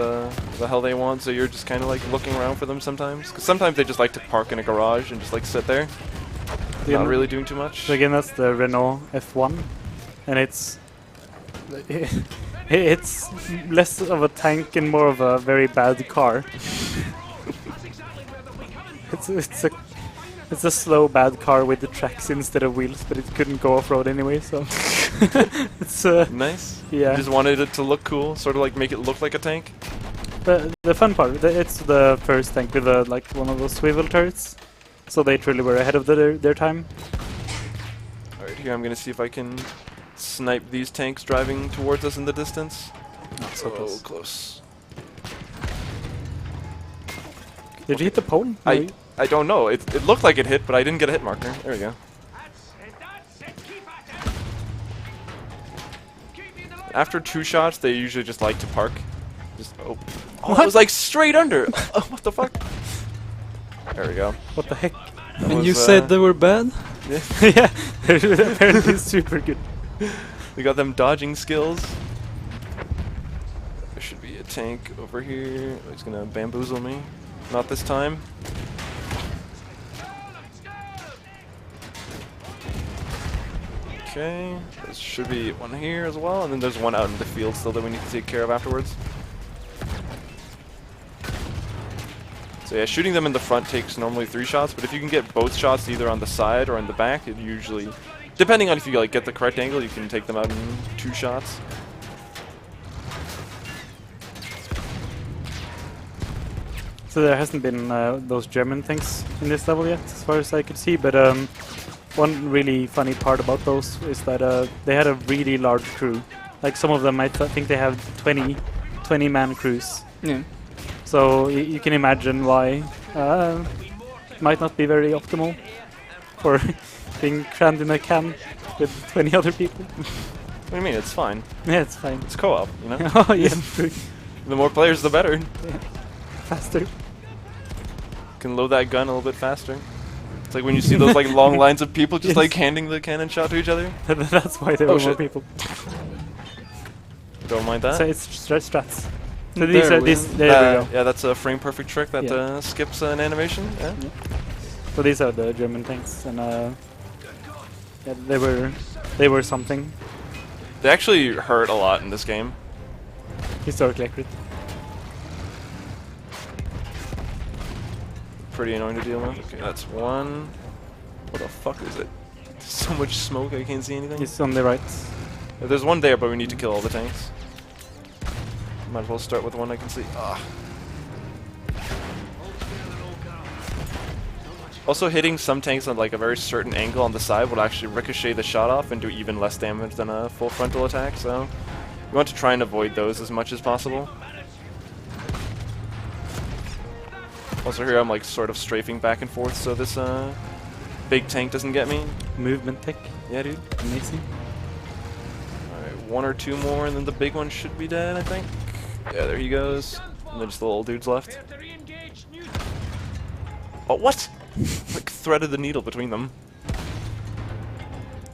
the hell they want, so you're just kind of like looking around for them sometimes. Because sometimes they just like to park in a garage and just like sit there, not really doing too much. So again, that's the Renault F1, and it's it's less of a tank and more of a very bad car. It's a slow bad car with the tracks instead of wheels, but it couldn't go off road anyway. So it's Nice. yeah. You just wanted it to look cool, sort of like make it look like a tank. But the fun part, it's the first tank with like one of those swivel turrets, so they truly were ahead of their time. Alright, here I'm gonna see if I can snipe these tanks driving towards us in the distance. Not so Oh, close. Did you hit the pole? I don't know. It looked like it hit, but I didn't get a hit marker. There we go. After 2 shots, they usually just like to park. Just oh, it was like straight under. Oh, what the fuck? There we go. What the heck? That And was, you said they were bad? Yeah, apparently super good. we got them dodging skills. There should be a tank over here. Oh, he's gonna bamboozle me. Not this time. Okay, there should be one here as well, and then there's one out in the field still that we need to take care of afterwards. So yeah, shooting them in the front takes normally 3 shots, but if you can get both shots either on the side or in the back, it usually, depending on if you like get the correct angle, you can take them out in 2 shots. So there hasn't been those German things in this level yet, as far as I could see, but one really funny part about those is that they had a really large crew. Like some of them, I think they have 20-man crews. Yeah. So you can imagine why it might not be very optimal for being crammed in a can with 20 other people. What do you mean? It's fine. Yeah, it's fine. It's co-op, you know? Oh yeah, true. The more players, the better. Yeah. Faster. Can load that gun a little bit faster. It's like when you see those like long lines of people just Yes. like handing the cannon shot to each other. That's why there Oh, were more shit. people. Don't mind that. So it's strats. So There these are we these. are. There we go. Yeah, that's a frame perfect trick that Yeah. skips an animation. Yeah. So these are the German tanks, and yeah, they were something They actually hurt a lot in this game. historically accurate. Pretty annoying to deal with. Okay, that's one. What the fuck is it? There's so much smoke I can't see anything. It's on the right. There's one there, but we need to kill all the tanks. Might as well start with one I can see. Ah. Also, hitting some tanks on like a very certain angle on the side will actually ricochet the shot off and do even less damage than a full frontal attack, so we want to try and avoid those as much as possible. Also here I'm like sort of strafing back and forth so this big tank doesn't get me. Movement tech, Yeah, dude. amazing. Alright, 1 or 2 more and then the big one should be dead, I think. Yeah, there he goes. And then just the little dudes left. Oh, what? Like threaded the needle between them.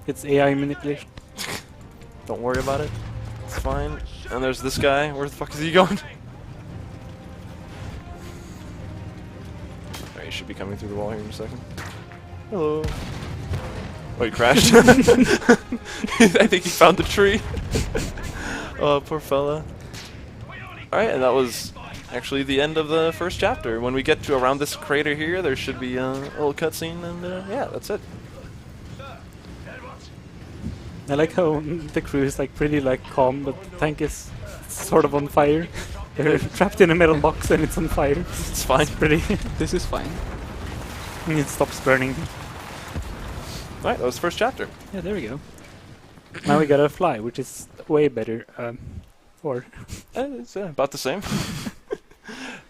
It's AI manipulation. Don't worry about it. It's fine. And there's this guy. Where the fuck is he going? Alright, he should be coming through the wall here in a second. Hello. Oh, he crashed. I think he found the tree. Oh, poor fella. Alright, and that was actually the end of the first chapter. When we get to around this crater here, there should be a little cutscene, and yeah, that's it. I like how the crew is like pretty like calm, but the tank is sort of on fire. They're trapped in a metal box and it's on fire. It's fine. It's pretty. This is fine. And it stops burning. Alright, that was the first chapter. Yeah, there we go. Now we gotta fly, which is way better. Or It's about the same.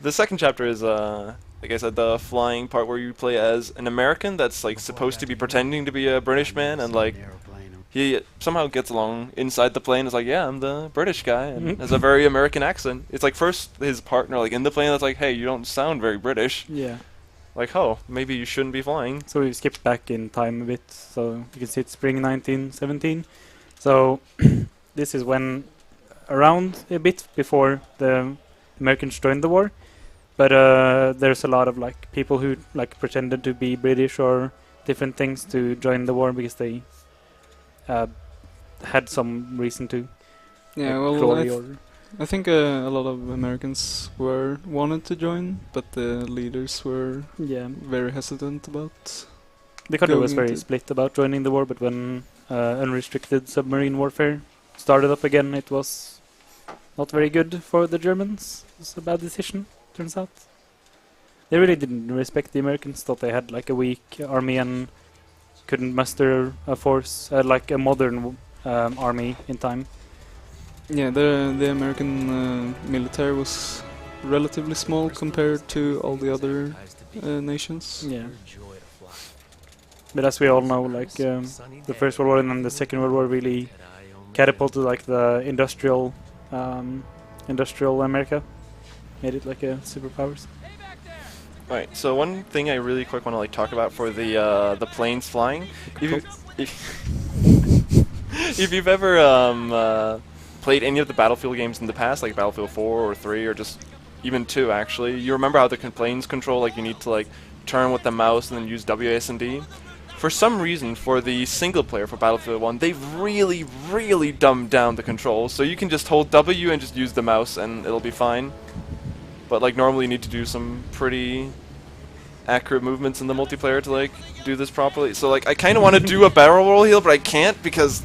The second chapter is, like I said, the flying part where you play as an American that's like supposed to be pretending to be a British man, and like he somehow gets along inside the plane. Is like, yeah, I'm the British guy, and has a very American accent. It's like first his partner like in the plane that's like, hey, you don't sound very British. yeah. Like, oh, maybe you shouldn't be flying. So we've skipped back in time a bit. So you can see it's spring 1917. So this is when around a bit before the Americans joined the war. But there's a lot of like people who like pretended to be British or different things to join the war because they had some reason to. Yeah, like well, glory or I think a lot of Americans wanted to join, but the leaders were yeah. very hesitant about. The country was going very into- split about joining the war, but when unrestricted submarine warfare started up again, it was not very good for the Germans. It was a bad decision, turns out. They really didn't respect the Americans, thought they had like a weak army and couldn't muster a force, like a modern army in time. Yeah, the American military was relatively small compared to all the other nations. Yeah. But as we all know, like the First World War and then the Second World War really catapulted like the industrial America, made it like a superpowers. Right. So one thing I really quick want to like talk about for the planes flying. If you've ever played any of the Battlefield games in the past, like Battlefield 4 or 3 or just even 2 actually, you remember how the planes control, like you need to like turn with the mouse and then use WASD. For some reason, for the single player for Battlefield 1, they've really, really dumbed down the controls, so you can just hold W and just use the mouse and it'll be fine. but like normally you need to do some pretty accurate movements in the multiplayer to like do this properly. So like I kind of want to do a barrel roll heal, but I can't because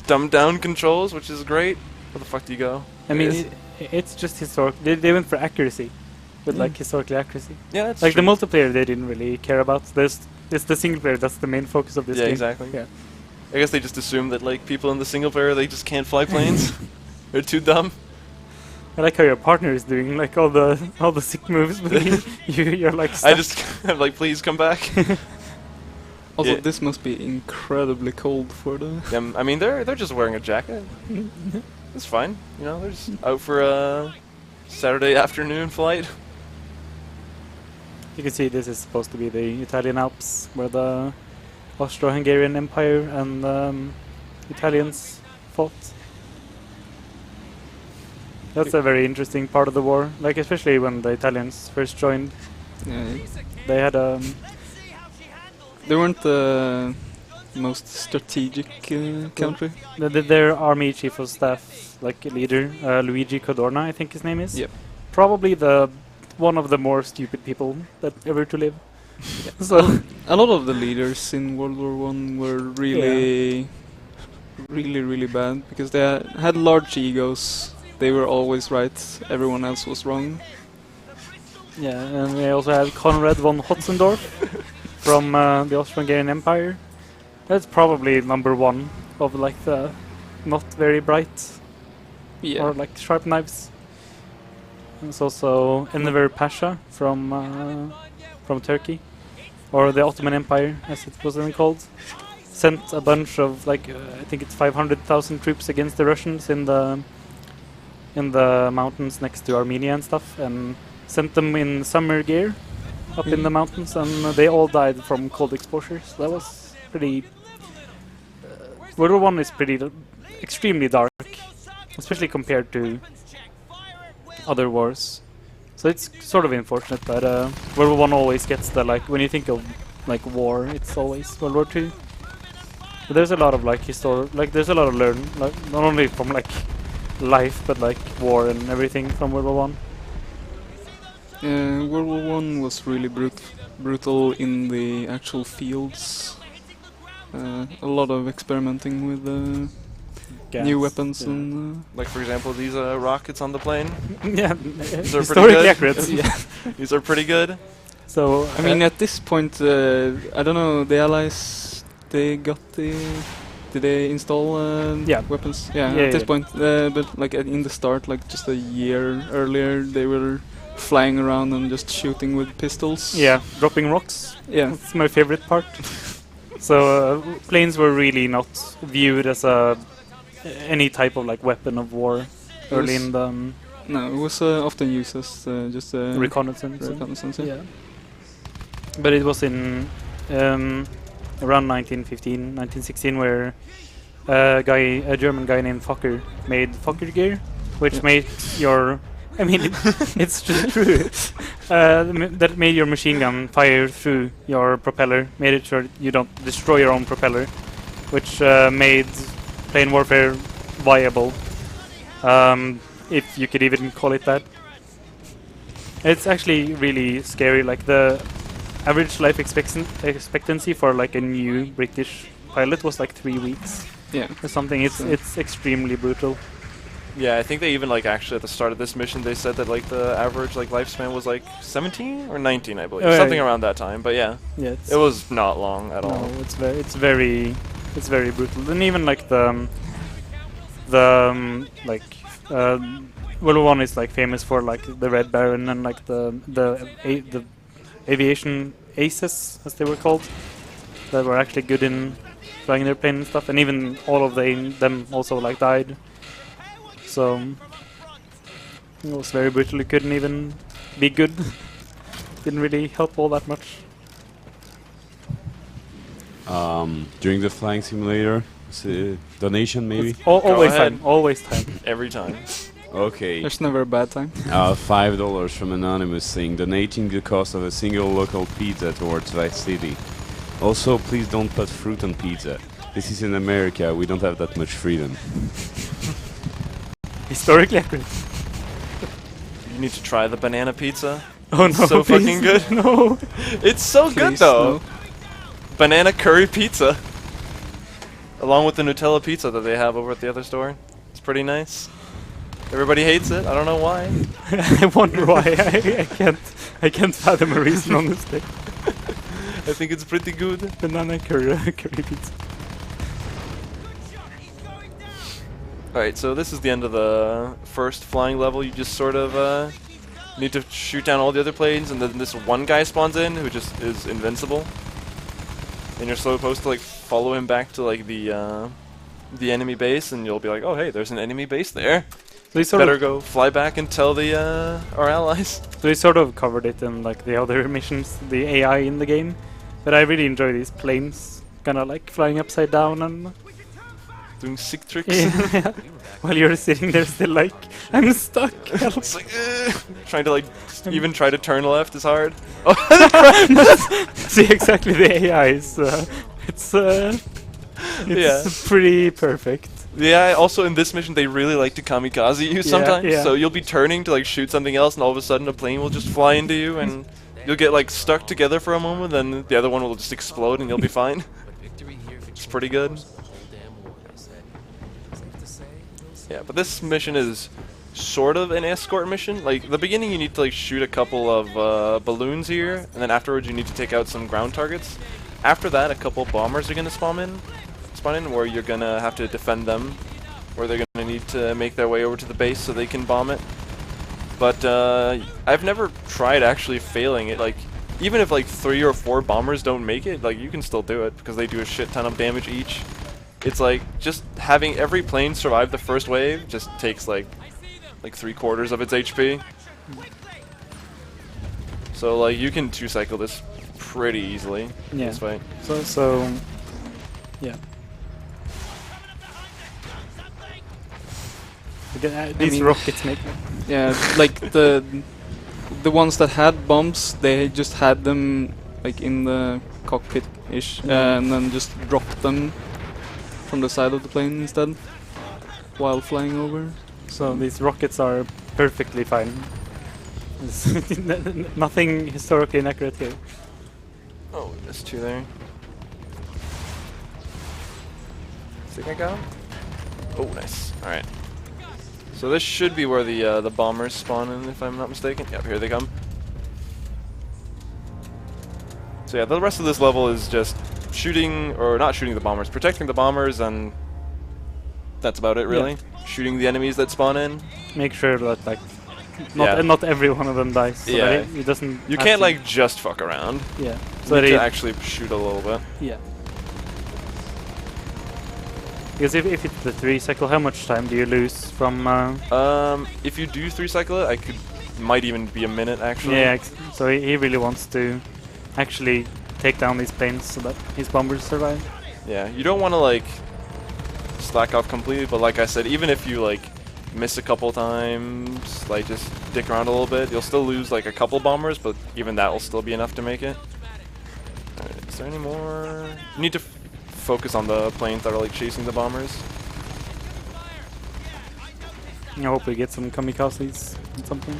dumbed down controls, which is great. Where the fuck do you go? I mean, it's just historic. They went for accuracy, with like historical accuracy. Yeah, that's Like true. the multiplayer, they didn't really care about. It's the single player that's the main focus of this Yeah, game. exactly. Yeah. I guess they just assume that like people in the single player they just can't fly planes. They're too dumb. I like how your partner is doing like all the sick moves, but you're like stuck. I just I'm like, please come back. Also, Yeah. this must be incredibly cold for the. I mean, they're just wearing a jacket. It's fine. You know, they're just out for a Saturday afternoon flight. You can see this is supposed to be the Italian Alps, where the Austro-Hungarian Empire and Italians fought. That's a very interesting part of the war, like especially when the Italians first joined. Yeah, They had they weren't the most strategic country. their army chief of staff, like leader, Luigi Codorna, I think his name is. Yep. Probably one of the more stupid people that ever to live. So A lot of the leaders in World War One were really, really bad because they had large egos. They were always right. Everyone else was wrong. yeah, and we also have Konrad von Hotzendorf from the Austro-Hungarian Empire. That's probably number one of like the not very bright Yeah. or like sharp knives. There's also Enver Pasha from Turkey, or the Ottoman Empire as it was then called. Sent a bunch of like I think it's 500,000 troops against the Russians in the mountains next to Armenia and stuff, and sent them in summer gear up in the mountains, and they all died from cold exposures. That was pretty. World War One is pretty extremely dark, especially compared to other wars. So it's sort of unfortunate that World War One always gets the like when you think of like war, it's always World War Two. But there's a lot of like there's a lot of learn, like not only from like life but like war and everything from World War One. World War One was really brutal in the actual fields. A lot of experimenting with new weapons yeah. and. Like for example, these rockets on the plane. Yeah, These are pretty historically good. accurate. Yeah. These are pretty good. So I mean, at this point, I don't know. The Allies, they got the. Did they install Yeah. weapons? Yeah, Yeah, at this yeah. point, but like in the start, like just a year earlier, they were flying around and just shooting with pistols. yeah, dropping rocks. Yeah. That's my favorite part. So planes were really not viewed as any type of like weapon of war early was- in the No, it was often used as just reconnaissance. reconnaissance. Yeah. But it was in around 1915, 1916 where a German guy named Fokker made Fokker gear, which Yeah. made your I mean, it's just true. That made your machine gun fire through your propeller, made it sure you don't destroy your own propeller, which made plane warfare viable, if you could even call it that. It's actually really scary. Like the average life expectancy for like a new British pilot was like 3 weeks Yeah. or something. It's extremely brutal. Yeah, I think they even like actually at the start of this mission they said that like the average like lifespan was like 17 or 19, I believe, Oh, yeah. something around that time. But yeah, Yeah, it's it was not long at all. No, it's very brutal. And even like World War One is like famous for like the Red Baron and like the aviation aces, as they were called, that were actually good in flying their plane and stuff. And even all of them also like died. So it was very brutal. It couldn't even be good. Didn't really help all that much. During the flying simulator, donation maybe. It's always ahead. time. Always time. Every time. Okay. There's never a bad time. $5 from Anonymous saying donating the cost of a single local pizza towards Vice City. Also, please don't put fruit on pizza. This is in America. We don't have that much freedom. Historically accurate. You need to try the banana pizza. Oh no! It's so please, fucking good. No. It's so good Please, though. no. Banana curry pizza. Along with the Nutella pizza that they have over at the other store. It's pretty nice. Everybody hates it. I don't know why. I wonder why. I can't fathom a reason, honestly. I think it's pretty good. Banana curry pizza. Alright, so this is the end of the first flying level. You just sort of need to shoot down all the other planes, and then this one guy spawns in who just is invincible. And you're supposed to like follow him back to like the enemy base, and you'll be like, oh hey, there's an enemy base there. So we sort Better of go fly back and tell the our allies. So we sort of covered it in like the other missions, the AI in the game. But I really enjoy these planes, kind of like flying upside down and Doing sick tricks. yeah. While you're sitting there still like, I'm stuck. Help. It's like, trying to like even try to turn left is hard. Oh, See, exactly the AI is, it's Yeah. pretty perfect. yeah. Also in this mission, they really like to kamikaze you sometimes. yeah. So you'll be turning to like shoot something else, and all of a sudden a plane will just fly into you, and you'll get like stuck together for a moment. Then the other one will just explode, and you'll be fine. It's pretty good. Yeah, but this mission is sort of an escort mission. Like, the beginning you need to like shoot a couple of balloons here, and then afterwards you need to take out some ground targets. After that, a couple bombers are gonna spawn in, where you're gonna have to defend them, where they're gonna need to make their way over to the base so they can bomb it. But I've never tried actually failing it. Like, even if like 3 or 4 bombers don't make it, like you can still do it because they do a shit ton of damage each. It's like just having every plane survive the first wave just takes like 3/4 of its HP. So like you can 2-cycle this pretty easily. Yeah. This fight. So yeah. Again, these mean- rockets make Yeah, like the ones that had bombs, they just had them like in the cockpit-ish, and then just dropped them from the side of the plane instead, while flying over. so these rockets are perfectly fine. Nothing historically inaccurate here. Oh, there's 2 there. Think I got him? Oh, nice. All right. So this should be where the bombers spawn in, if I'm not mistaken. Yep, here they come. So yeah, the rest of this level is just shooting, or not shooting the bombers, protecting the bombers, and that's about it, really. Shooting the enemies that spawn in. Make sure that like Yeah. not every one of them dies. So Yeah. that it doesn't. You have can't to- like just fuck around. Yeah. So So you that need it, to actually shoot a little bit. yeah. Because if it's the 3-cycle, how much time do you lose from? If you do 3-cycle it, might even be a minute actually. Yeah. So he really wants to actually take down these planes so that his bombers survive. Yeah, you don't want to like slack off completely, but like I said, even if you like miss a couple times, like just dick around a little bit, you'll still lose like a couple bombers, but even that will still be enough to make it. Alright, is there any more? You need to focus on the planes that are like chasing the bombers. I hope we get some kamikazes at some point.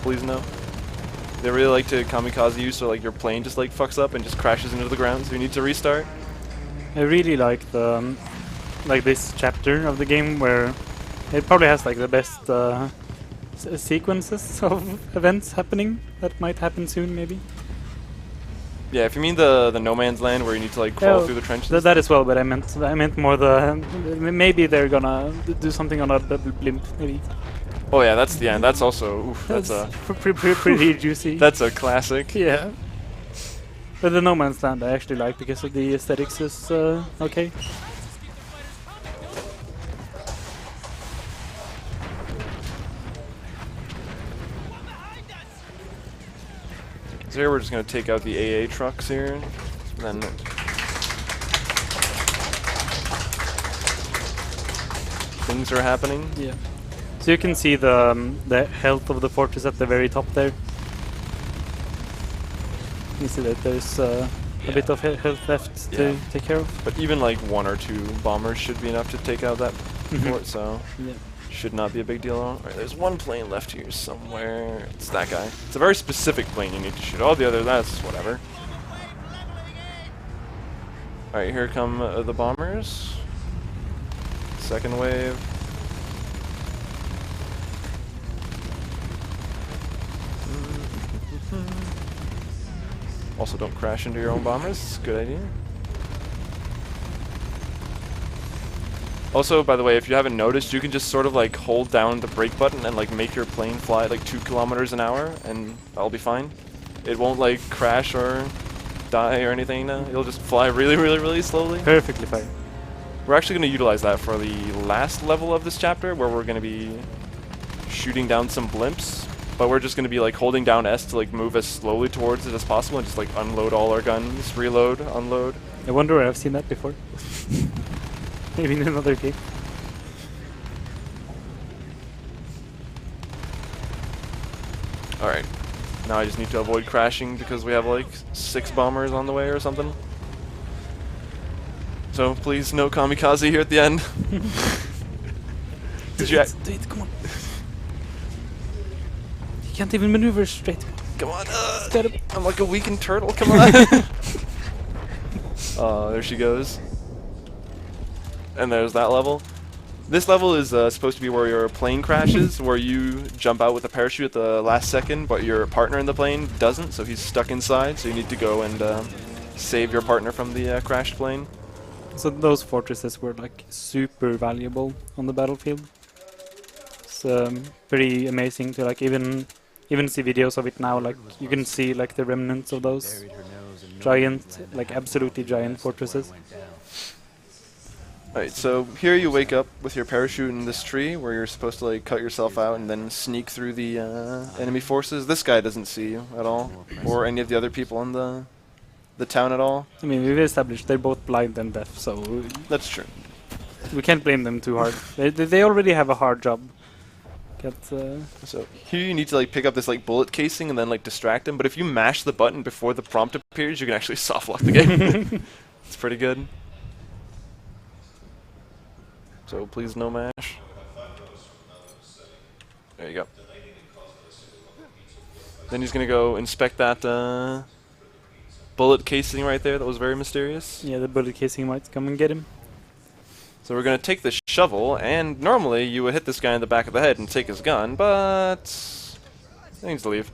Please no. They really like to kamikaze you, so like your plane just like fucks up and just crashes into the ground, so you need to restart. I really like the like this chapter of the game where it probably has like the best sequences of events happening that might happen soon, maybe. Yeah, if you mean the no man's land where you need to like crawl Oh, through the trenches. That as well, but I meant more the maybe they're gonna do something on a double blimp, maybe. Oh yeah, that's the end. That's also oof, that's a pretty juicy. that's a classic. Yeah. But the No Man's Land I actually like because of the aesthetics is okay. So here we're just gonna take out the AA trucks here, then things are happening. Yeah. So you can see the health of the fortress at the very top there. You see that there's a bit of health left to Yeah. take care of. But even like 1 or 2 bombers should be enough to take out that fort, so Yeah. Should not be a big deal. Alright, there's one plane left here somewhere. It's that guy. It's a very specific plane you need to shoot. All the other, that's whatever. Alright, here come the bombers. Second wave. Also, don't crash into your own bombers. It's a good idea. Also, by the way, if you haven't noticed, you can just sort of like hold down the brake button and like make your plane fly like 2 kilometers an hour, and that'll be fine. It won't like crash or die or anything. It'll just fly really, really, really slowly. Perfectly fine. We're actually going to utilize that for the last level of this chapter, where we're going to be shooting down some blimps. But we're just going to be like holding down S to like move as slowly towards it as possible and just like unload all our guns, reload, unload. I wonder where I've seen that before. Maybe in another game. Alright. Now I just need to avoid crashing because we have like 6 bombers on the way or something. So please no kamikaze here at the end. Did you Come on. You can't even maneuver straight. come on, I'm like a weakened turtle, come on. Oh, there she goes. And there's that level. This level is supposed to be where your plane crashes, where you jump out with a parachute at the last second, but your partner in the plane doesn't, so he's stuck inside, so you need to go and save your partner from the crashed plane. So those fortresses were like super valuable on the battlefield. It's pretty amazing to like even see videos of it now. Like you can see like the remnants of those giant, like absolutely giant fortresses. Alright, so here you wake up with your parachute in this tree where you're supposed to like cut yourself out and then sneak through the enemy forces. This guy doesn't see you at all, or any of the other people in the town at all. I mean, we've established they're both blind and deaf, so That's true. we can't blame them too hard. They already have a hard job. So here you need to like pick up this like bullet casing and then like distract him, but if you mash the button before the prompt appears, you can actually soft lock the game. It's pretty good. So please no mash. There you go. Then he's gonna go inspect that bullet casing right there that was very mysterious. Yeah, the bullet casing might come and get him. So we're gonna take the shovel, and normally you would hit this guy in the back of the head and take his gun, but he needs to leave.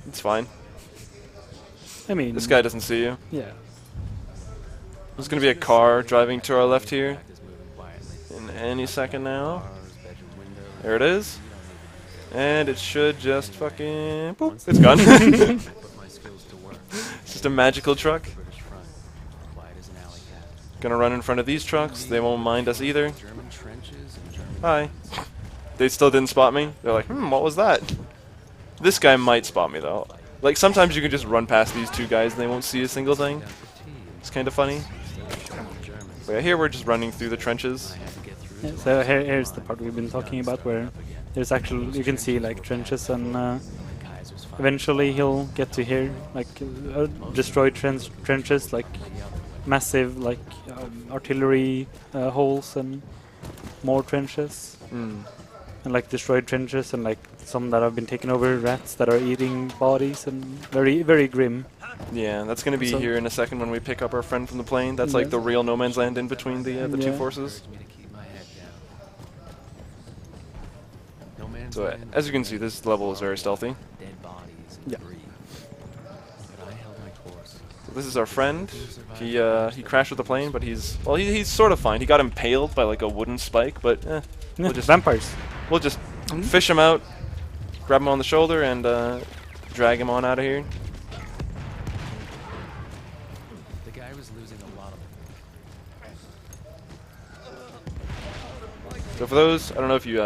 It's fine. I mean, This guy doesn't see you. yeah. There's gonna be a car driving to our left here. In any second now. There it is. And it should just fucking... boop, it's gone. It's just a magical truck. Gonna run in front of these trucks. They won't mind us either. Hi. They still didn't spot me. They're like, what was that? This guy might spot me though. Like sometimes you can just run past these two guys and they won't see a single thing. It's kind of funny. But yeah, here we're just running through the trenches. Yeah, so here's the part we've been talking about, where there's actual, you can see like trenches, and eventually he'll get to here, like destroyed trenches, like massive like artillery holes and more trenches, and like destroyed trenches, and like some that have been taken over, rats that are eating bodies, and very, very grim. Yeah, that's going to be So- here in a second when we pick up our friend from the plane. That's like Yeah. the real no man's land in between the two Yeah. forces. So as you can see, this level is very stealthy. Yeah. So this is our friend. He crashed with the plane, but he's sort of fine. He got impaled by like a wooden spike, but Yeah, We'll just- vampires. we'll just fish him out, grab him on the shoulder, and drag him on out of here. The guy was losing a lot of So for those, I don't know if you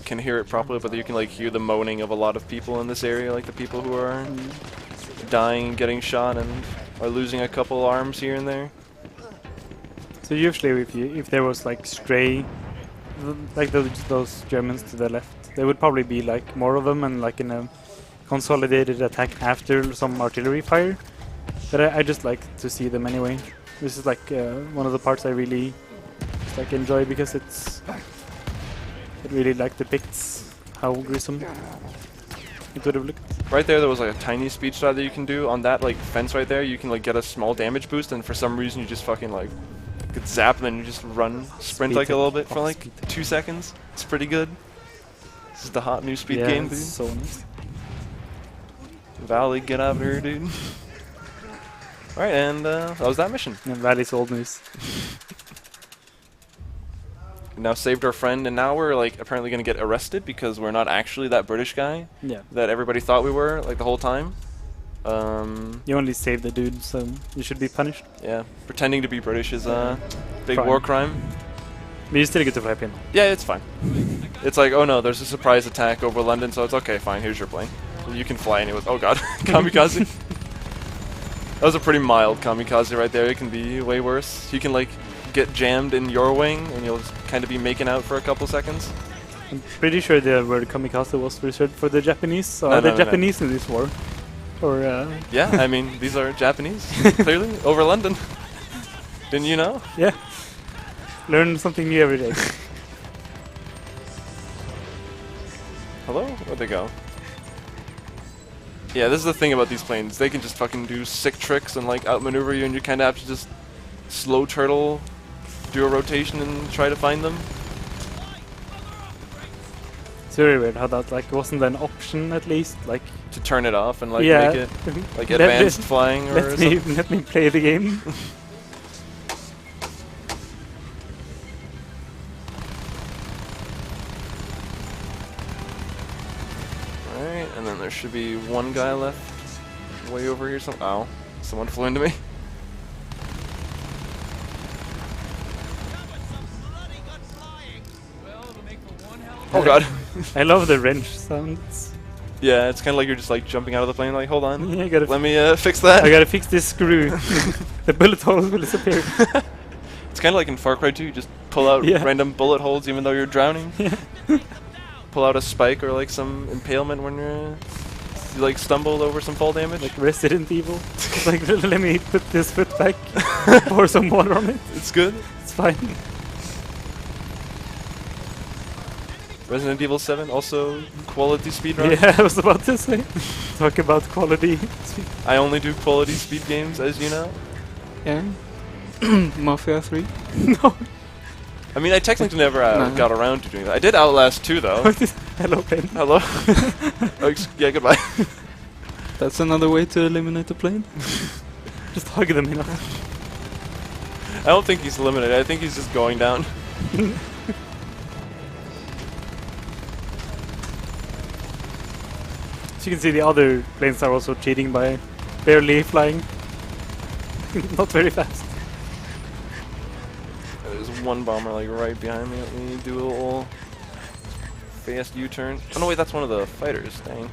can hear it properly, but you can like hear the moaning of a lot of people in this area, like the people who are dying, getting shot, and are losing a couple arms here and there. So usually, if there was like stray, like those Germans to the left, there would probably be like more of them, and like in a consolidated attack after some artillery fire. But I just like to see them anyway. This is like one of the parts I really just, like enjoy, because it's It really like depicts how gruesome it would have looked. Right there was like a tiny speed strat that you can do on that like fence right there. You can like get a small damage boost, and for some reason you just fucking like get zapped, and then you just sprint like a little bit for like 2 seconds. It's pretty good. This is the hot new speed game, dude. It's so nice. Valley, get out of here, dude. Alright, and that was that mission. And Valley's old news. Now saved our friend, and now we're like apparently gonna get arrested because we're not actually that British guy Yeah. that everybody thought we were like the whole time. You only saved the dude, so you should be punished. Yeah, pretending to be British is a big Crime. war crime. But you still get to fly him. Yeah, it's fine. It's like, oh no, there's a surprise attack over London, so it's okay, fine, here's your plane. You can fly, and it was, oh god, kamikaze. That was a pretty mild kamikaze right there. It can be way worse. You can like get jammed in your wing, and you'll kind of be making out for a couple seconds. I'm pretty sure the word kamikaze was reserved for the Japanese. So No, are the no, no. Japanese in this war? Or Yeah, I mean, these are Japanese, clearly, over London. Didn't you know? yeah. Learn something new every day. Hello? Where'd they go? Yeah, this is the thing about these planes. They can just fucking do sick tricks and like outmaneuver you, and you kind of have to just slow turtle, do a rotation, and try to find them. It's very weird how that like wasn't an option at least. Like To turn it off and like yeah, make it like Let advanced me- flying or let me something. let me play the game. Alright, and then there should be one guy left way over here. Ow, someone flew into me. Oh god. I love the wrench sounds. Yeah, it's kind of like you're just like jumping out of the plane. Like, hold on, Yeah, I gotta let me fix that. I gotta fix this screw. The bullet holes will disappear. It's kind of like in Far Cry 2. You just pull out Yeah. random bullet holes even though you're drowning. Yeah. Pull out a spike or like some impalement when you like stumbled over some fall damage. Like Resident Evil. It's like let me put this foot back, pour some water on it. It's good. It's fine. Resident Evil 7 also quality speedrun. Yeah, I was about to say. Talk about quality. I only do quality speed games, as you know. Yeah. Mafia 3. No. I mean, I technically never Nah. got around to doing that. I did Outlast 2 though. Hello, Ben. Hello. Oh, yeah, goodbye. That's another way to eliminate the plane. Just hug them enough. I don't think he's eliminated. I think he's just going down. As you can see, the other planes are also cheating by barely flying. Not very fast. There's one bomber like right behind me. Let me do a little fast U-turn. Oh no, wait, that's one of the fighters. Dang.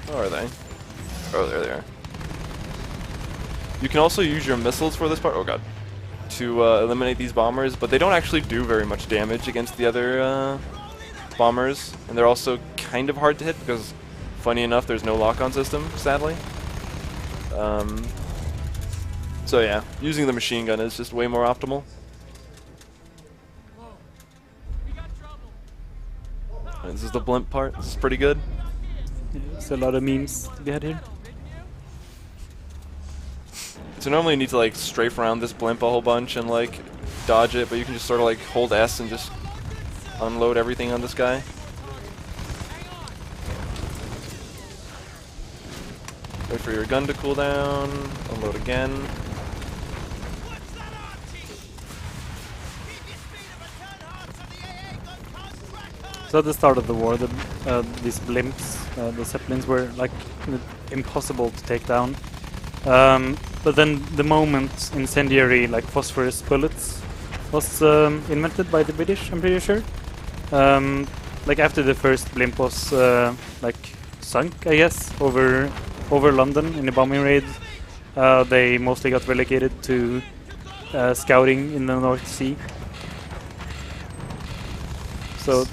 How are they? Oh, there they are. You can also use your missiles for this part. Oh god. To eliminate these bombers, but they don't actually do very much damage against the other bombers, and they're also kind of hard to hit because, funny enough, there's no lock-on system, sadly. So yeah, using the machine gun is just way more optimal. This is the blimp part. This is pretty good. Yeah, there's a lot of memes to be had here. So normally you need to like strafe around this blimp a whole bunch and like dodge it, but you can just sort of like hold S and just unload everything on this guy. Wait for your gun to cool down, unload again. So at the start of the war, these blimps, the Zeppelins, were like impossible to take down. But then the moment incendiary, like phosphorus bullets, was invented by the British, I'm pretty sure. Like after the first blimp was like sunk, I guess, over London in a bombing raid, they mostly got relegated to scouting in the North Sea. So,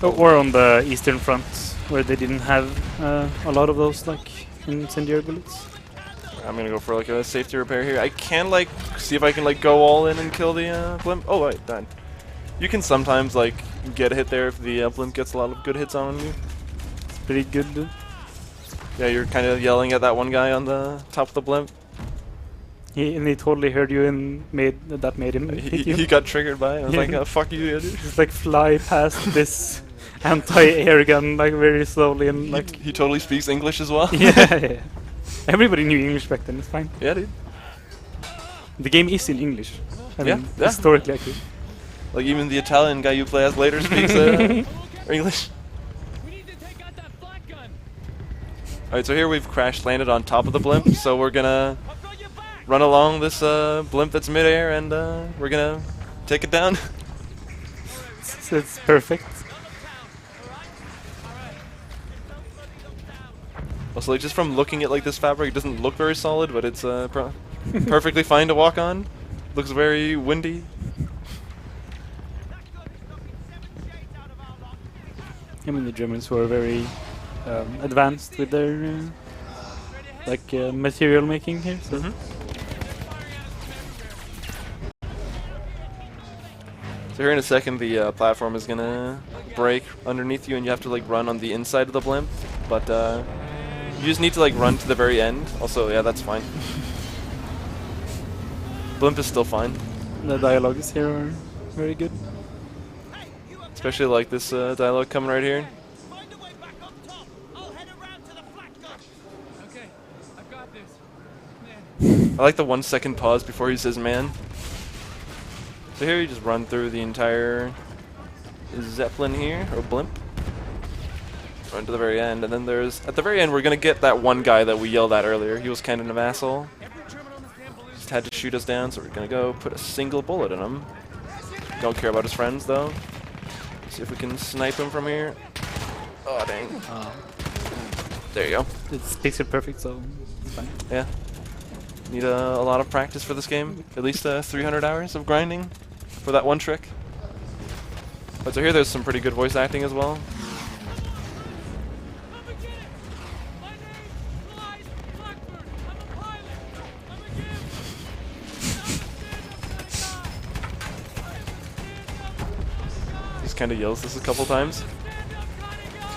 or on the Eastern Front, where they didn't have a lot of those like incendiary bullets. I'm gonna go for like a safety repair here. I can like see if I can like go all in and kill the blimp. Oh wait, died. You can sometimes like get a hit there if the blimp gets a lot of good hits on you. It's pretty good. Yeah, you're kind of yelling at that one guy on the top of the blimp. He totally heard you and made him hit you. He got triggered by it. I was Yeah. like, oh, fuck you, dude. Just like fly past this anti-air gun like very slowly and like He totally speaks English as well. yeah. Everybody knew English back then. It's fine. Yeah, dude. The game is in English. I Yeah, mean, yeah. historically accurate. Like even the Italian guy you play as later speaks English. We need to take out that flak gun. Alright, so here we've crash landed on top of the blimp, so we're gonna I've got your back. run along this blimp that's midair and we're gonna take it down. It's perfect. Also, like, just from looking at like this fabric, it doesn't look very solid, but it's perfectly fine to walk on. Looks very windy. I mean, the Germans were very advanced with their material making here. So So here in a second, the platform is gonna break underneath you, and you have to like run on the inside of the blimp. But you just need to like run to the very end. Also, yeah, that's fine. Blimp is still fine, the dialogues here are very good. especially like this dialogue coming right here. Find a way back up top. I'll head around to the flak gun. Okay, I've got this. Man. I like the 1 second pause before he says "man." So here you just run through the entire Zeppelin here, or blimp. Run to the very end, and then at the very end we're gonna get that one guy that we yelled at earlier. He was kind of an asshole. Every German on this damn balloon. Just had to shoot us down, so we're gonna go put a single bullet in him. Don't care about his friends though. See if we can snipe him from here. Oh dang. There you go. It's pixel perfect, so it's fine. Yeah. Need a lot of practice for this game. At least 300 hours of grinding for that one trick. But so here there's some pretty good voice acting as well. Come and get it. My name's Clyde Blackbird. I'm a pilot. I'm a He's kind of yells this a couple times. stand up, Johnny guy.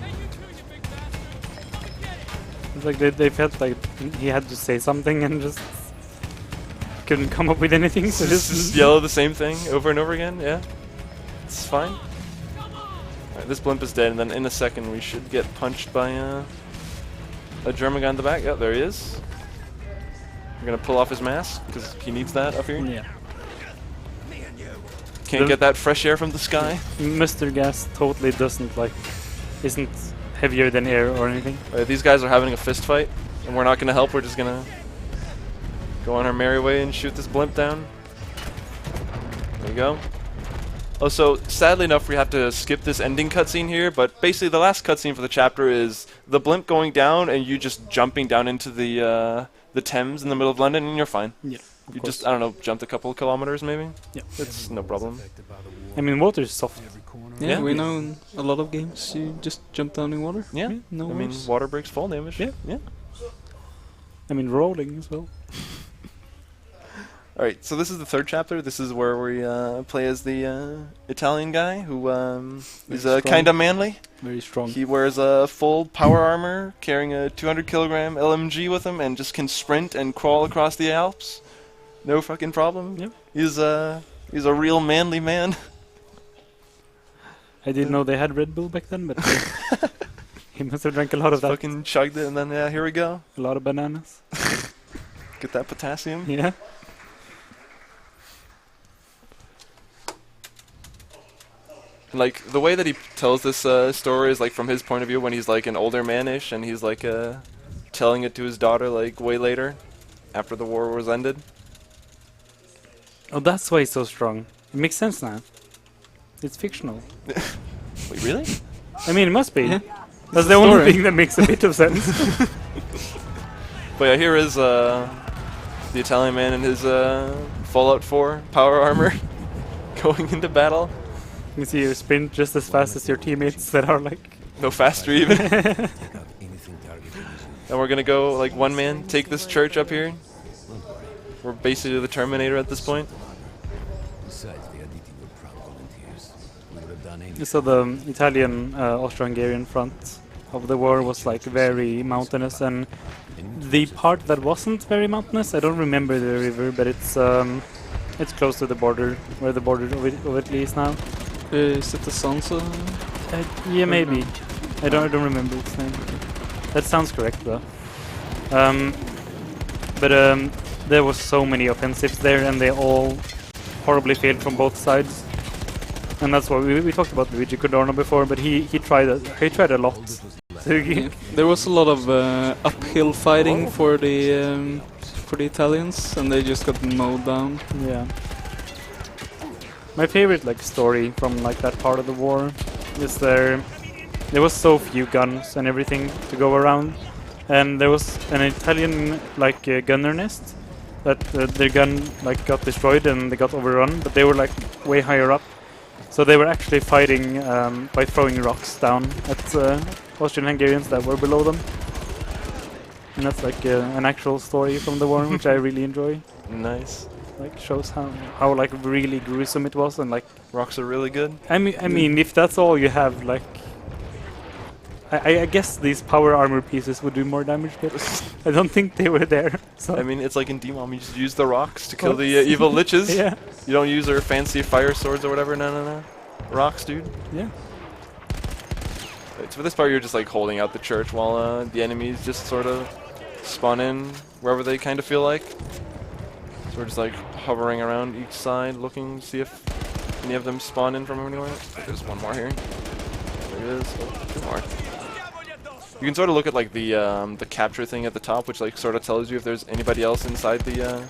Hey, you too, you big bastard. Come and get it. It's like they felt like he had to say something and just couldn't come up with anything. So Just yell the same thing over and over again. Yeah, it's fine. Come on. Alright, this blimp is dead, and then in a second we should get punched by a German guy in the back. Yep, there he is. We're gonna pull off his mask because he needs that up here. yeah. Can't get that fresh air from the sky. Mustard gas totally isn't heavier than air or anything. These guys are having a fist fight, and we're not gonna help. We're just gonna go on our merry way and shoot this blimp down. There you go. Oh, so sadly enough, we have to skip this ending cutscene here. But basically, the last cutscene for the chapter is the blimp going down, and you just jumping down into the Thames in the middle of London, and you're fine. Yeah. You just, I don't know, jumped a couple of kilometers maybe. Yeah. It's no problem. I mean, water is soft. Yeah, Yeah. we know in a lot of games you just jump down in water. Yeah. No I mean, worries. water breaks fall damage. Yeah. Yeah. I mean, rolling as well. Alright, so this is the third chapter. This is where we play as the Italian guy who is strong. kind of manly. Very strong. He wears a full power armor, carrying a 200 kilogram LMG with him, and just can sprint and crawl across the Alps. No fucking problem. Yep. He's a real manly man. I didn't know they had Red Bull back then, but he must have drank a lot of that. Fucking chugged it, and then yeah, here we go. A lot of bananas. Get that potassium. Yeah. And, like, the way that he tells this story is like from his point of view when he's like an older man-ish, and he's like telling it to his daughter like way later, after the war was ended. Oh, that's why he's so strong. It makes sense now. It's fictional. Wait, really? I mean, it must be. Yeah. That's the only Story. thing that makes a bit of sense. But yeah, here is the Italian man in his Fallout 4 power armor going into battle. You see you sprint just as fast as your teammates that are like... No faster even. And we're gonna go like one man take this church up here. We're basically the Terminator at this point. Besides, the Aditi were proud volunteers. We would have done anything. So the Italian Austro-Hungarian front of the war was like very mountainous, and the part that wasn't very mountainous, I don't remember the river, but it's close to the border, where the border of Italy is now. Is it the Sansa? Yeah, maybe. I don't remember its name. That sounds correct though. But there was so many offensives there, and they all horribly failed from both sides. And that's why we talked about Luigi Codorno before, but he tried a lot. So Yeah. There was a lot of uphill fighting for the Italians, and they just got mowed down. yeah. My favorite like story from like that part of the war is there was so few guns and everything to go around, and there was an Italian like gunner nest that their gun like got destroyed and they got overrun, but they were like way higher up, so they were actually fighting by throwing rocks down at Austrian Hungarians that were below them, and that's like an actual story from the war, which I really enjoy. Nice. Like shows how like really gruesome it was, and like Rocks are really good. I mean if that's all you have, like I guess these power armor pieces would do more damage, but I don't think they were there. So I mean, it's like in D-Mom, you just use the rocks to kill the evil liches. yeah, You don't use their fancy fire swords or whatever. No. Rocks, dude. yeah. Right, so for this part, you're just like holding out the church while the enemies just sort of spawn in wherever they kind of feel like. So we're just like hovering around each side, looking to see if any of them spawn in from anywhere. There's one more here. There it is. Oh, two more. You can sort of look at like the capture thing at the top, which like sort of tells you if there's anybody else inside the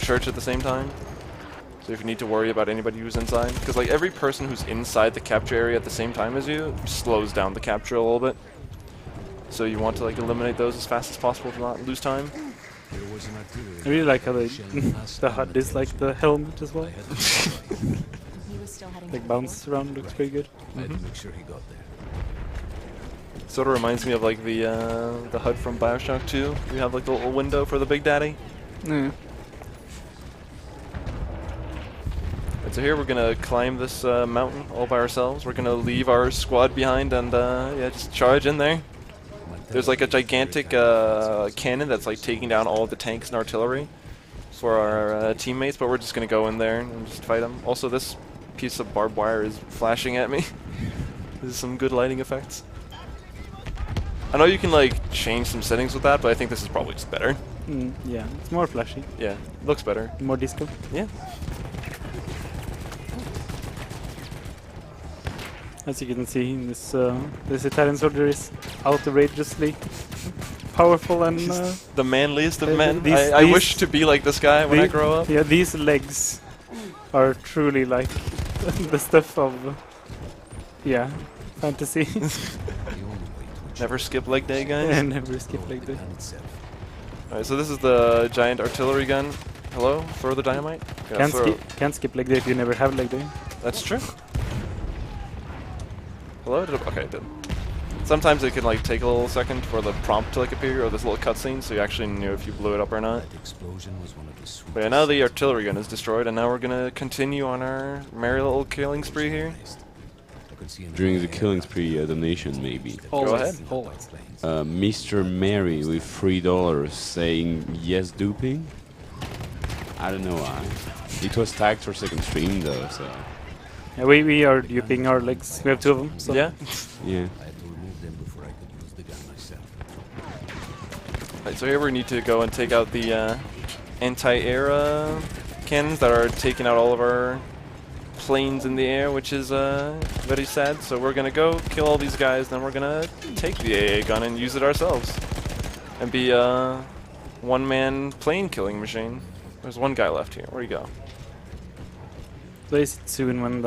church at the same time. So if you need to worry about anybody who's inside, because like every person who's inside the capture area at the same time as you slows down the capture a little bit. So you want to like eliminate those as fast as possible to not lose time. There was an artillery. I really like how they the HUD is like the helmet as well. He was still heading Like for bounces around, looks pretty good. I had to make sure he got there. Sort of reminds me of like the HUD from BioShock 2. You have like the little window for the Big Daddy. Yeah. Right, so here we're gonna climb this mountain all by ourselves. We're gonna leave our squad behind and yeah, just charge in there. There's like a gigantic cannon that's like taking down all of the tanks and artillery for our teammates, but we're just gonna go in there and just fight them. Also, this piece of barbed wire is flashing at me. This is some good lighting effects. I know you can like change some settings with that, but I think this is probably just better. Yeah, it's more flashy, Yeah, looks better. more disco. Yeah. As you can see, this Italian soldier is outrageously powerful and The manliest of Uh, men. these- I these- wish to be like this guy when I grow up. Yeah, these legs are truly like the stuff of yeah, fantasy. The only way to achieve Never skip leg day, guys. And never skip like the that. gun itself. Alright, so this is the giant artillery gun. Hello? Throw the dynamite? Yeah, throw. Can't skip leg day if you never have leg day. That's true. Hello? Okay, it did. Sometimes it can like take a little second for the prompt to like appear, or this little cutscene, so you actually knew if you blew it up or not. That explosion was one of the sweetest. But yeah, now the artillery gun is destroyed, and now we're gonna continue on our merry little killing spree here. I could see in During the air killing spree, a donation maybe. Go ahead. Always. Mr. Mary with $3 saying yes duping. I don't know why. It was tagged for second stream though, so Yeah, we are duping our legs. We have two of them. So Yeah? yeah. I had to remove them before I could use the gun myself. Right, so here we need to go and take out the anti-air cannons that are taking out all of our planes in the air, which is very sad. So we're gonna go kill all these guys, then we're gonna take the AA gun and use it ourselves, and be a one-man plane killing machine. There's one guy left here. Where'd he go? So is it soon when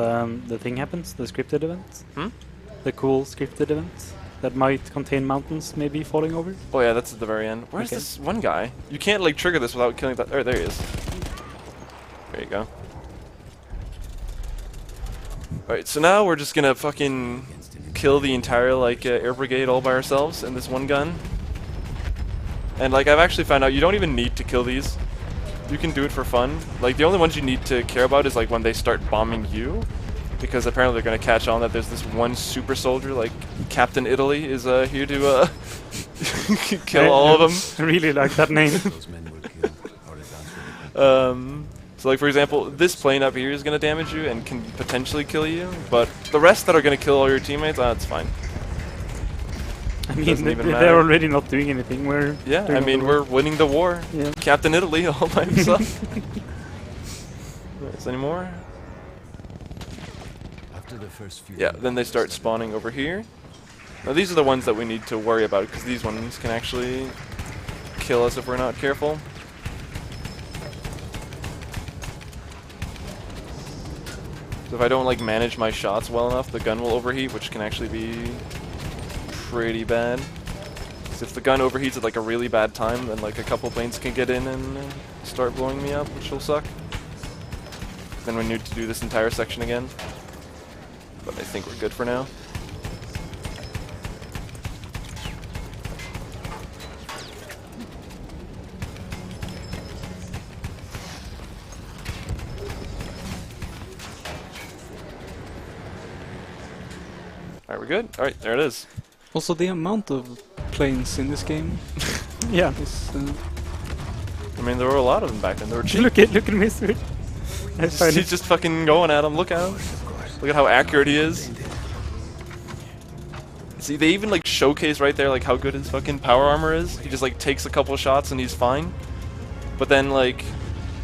the thing happens, the scripted event? Hmm? The cool scripted event that might contain mountains maybe falling over? Oh yeah, that's at the very end. Where's Okay. this one guy? You can't like trigger this without killing that. Oh, there he is. There you go. Alright, so now we're just gonna fucking kill the entire like air brigade all by ourselves in this one gun. And like I've actually found out you don't even need to kill these. You can do it for fun. Like, the only ones you need to care about is like when they start bombing you, because apparently they're gonna catch on that there's this one super soldier, like Captain Italy, is here to kill all of them. I really like that name. Those men were killed. Or advanced with So like, for example, this plane up here is gonna damage you and can potentially kill you, but the rest that are gonna kill all your teammates, that's fine. I mean, Doesn't even they're matter. already not doing anything. We're Yeah, doing I all mean, the we're work. winning the war. Yeah. Captain Italy all by himself. Is any more? After the first few Yeah, then they start spawning over here. Now these are the ones that we need to worry about, because these ones can actually kill us if we're not careful. So if I don't like manage my shots well enough, the gun will overheat, which can actually be pretty bad. 'Cause if the gun overheats at like a really bad time, then like a couple planes can get in and start blowing me up, which will suck. Then we need to do this entire section again. But I think we're good for now. Alright, we're good? Alright, there it is. Also, the amount of planes in this game Yeah. is. I mean, there were a lot of them back then. They were cheap. Look at Mister. I find He's it. just fucking going at him. Look at him. Look at how accurate he is. See, they even like showcase right there like how good his fucking power armor is. He just like takes a couple shots and he's fine. But then like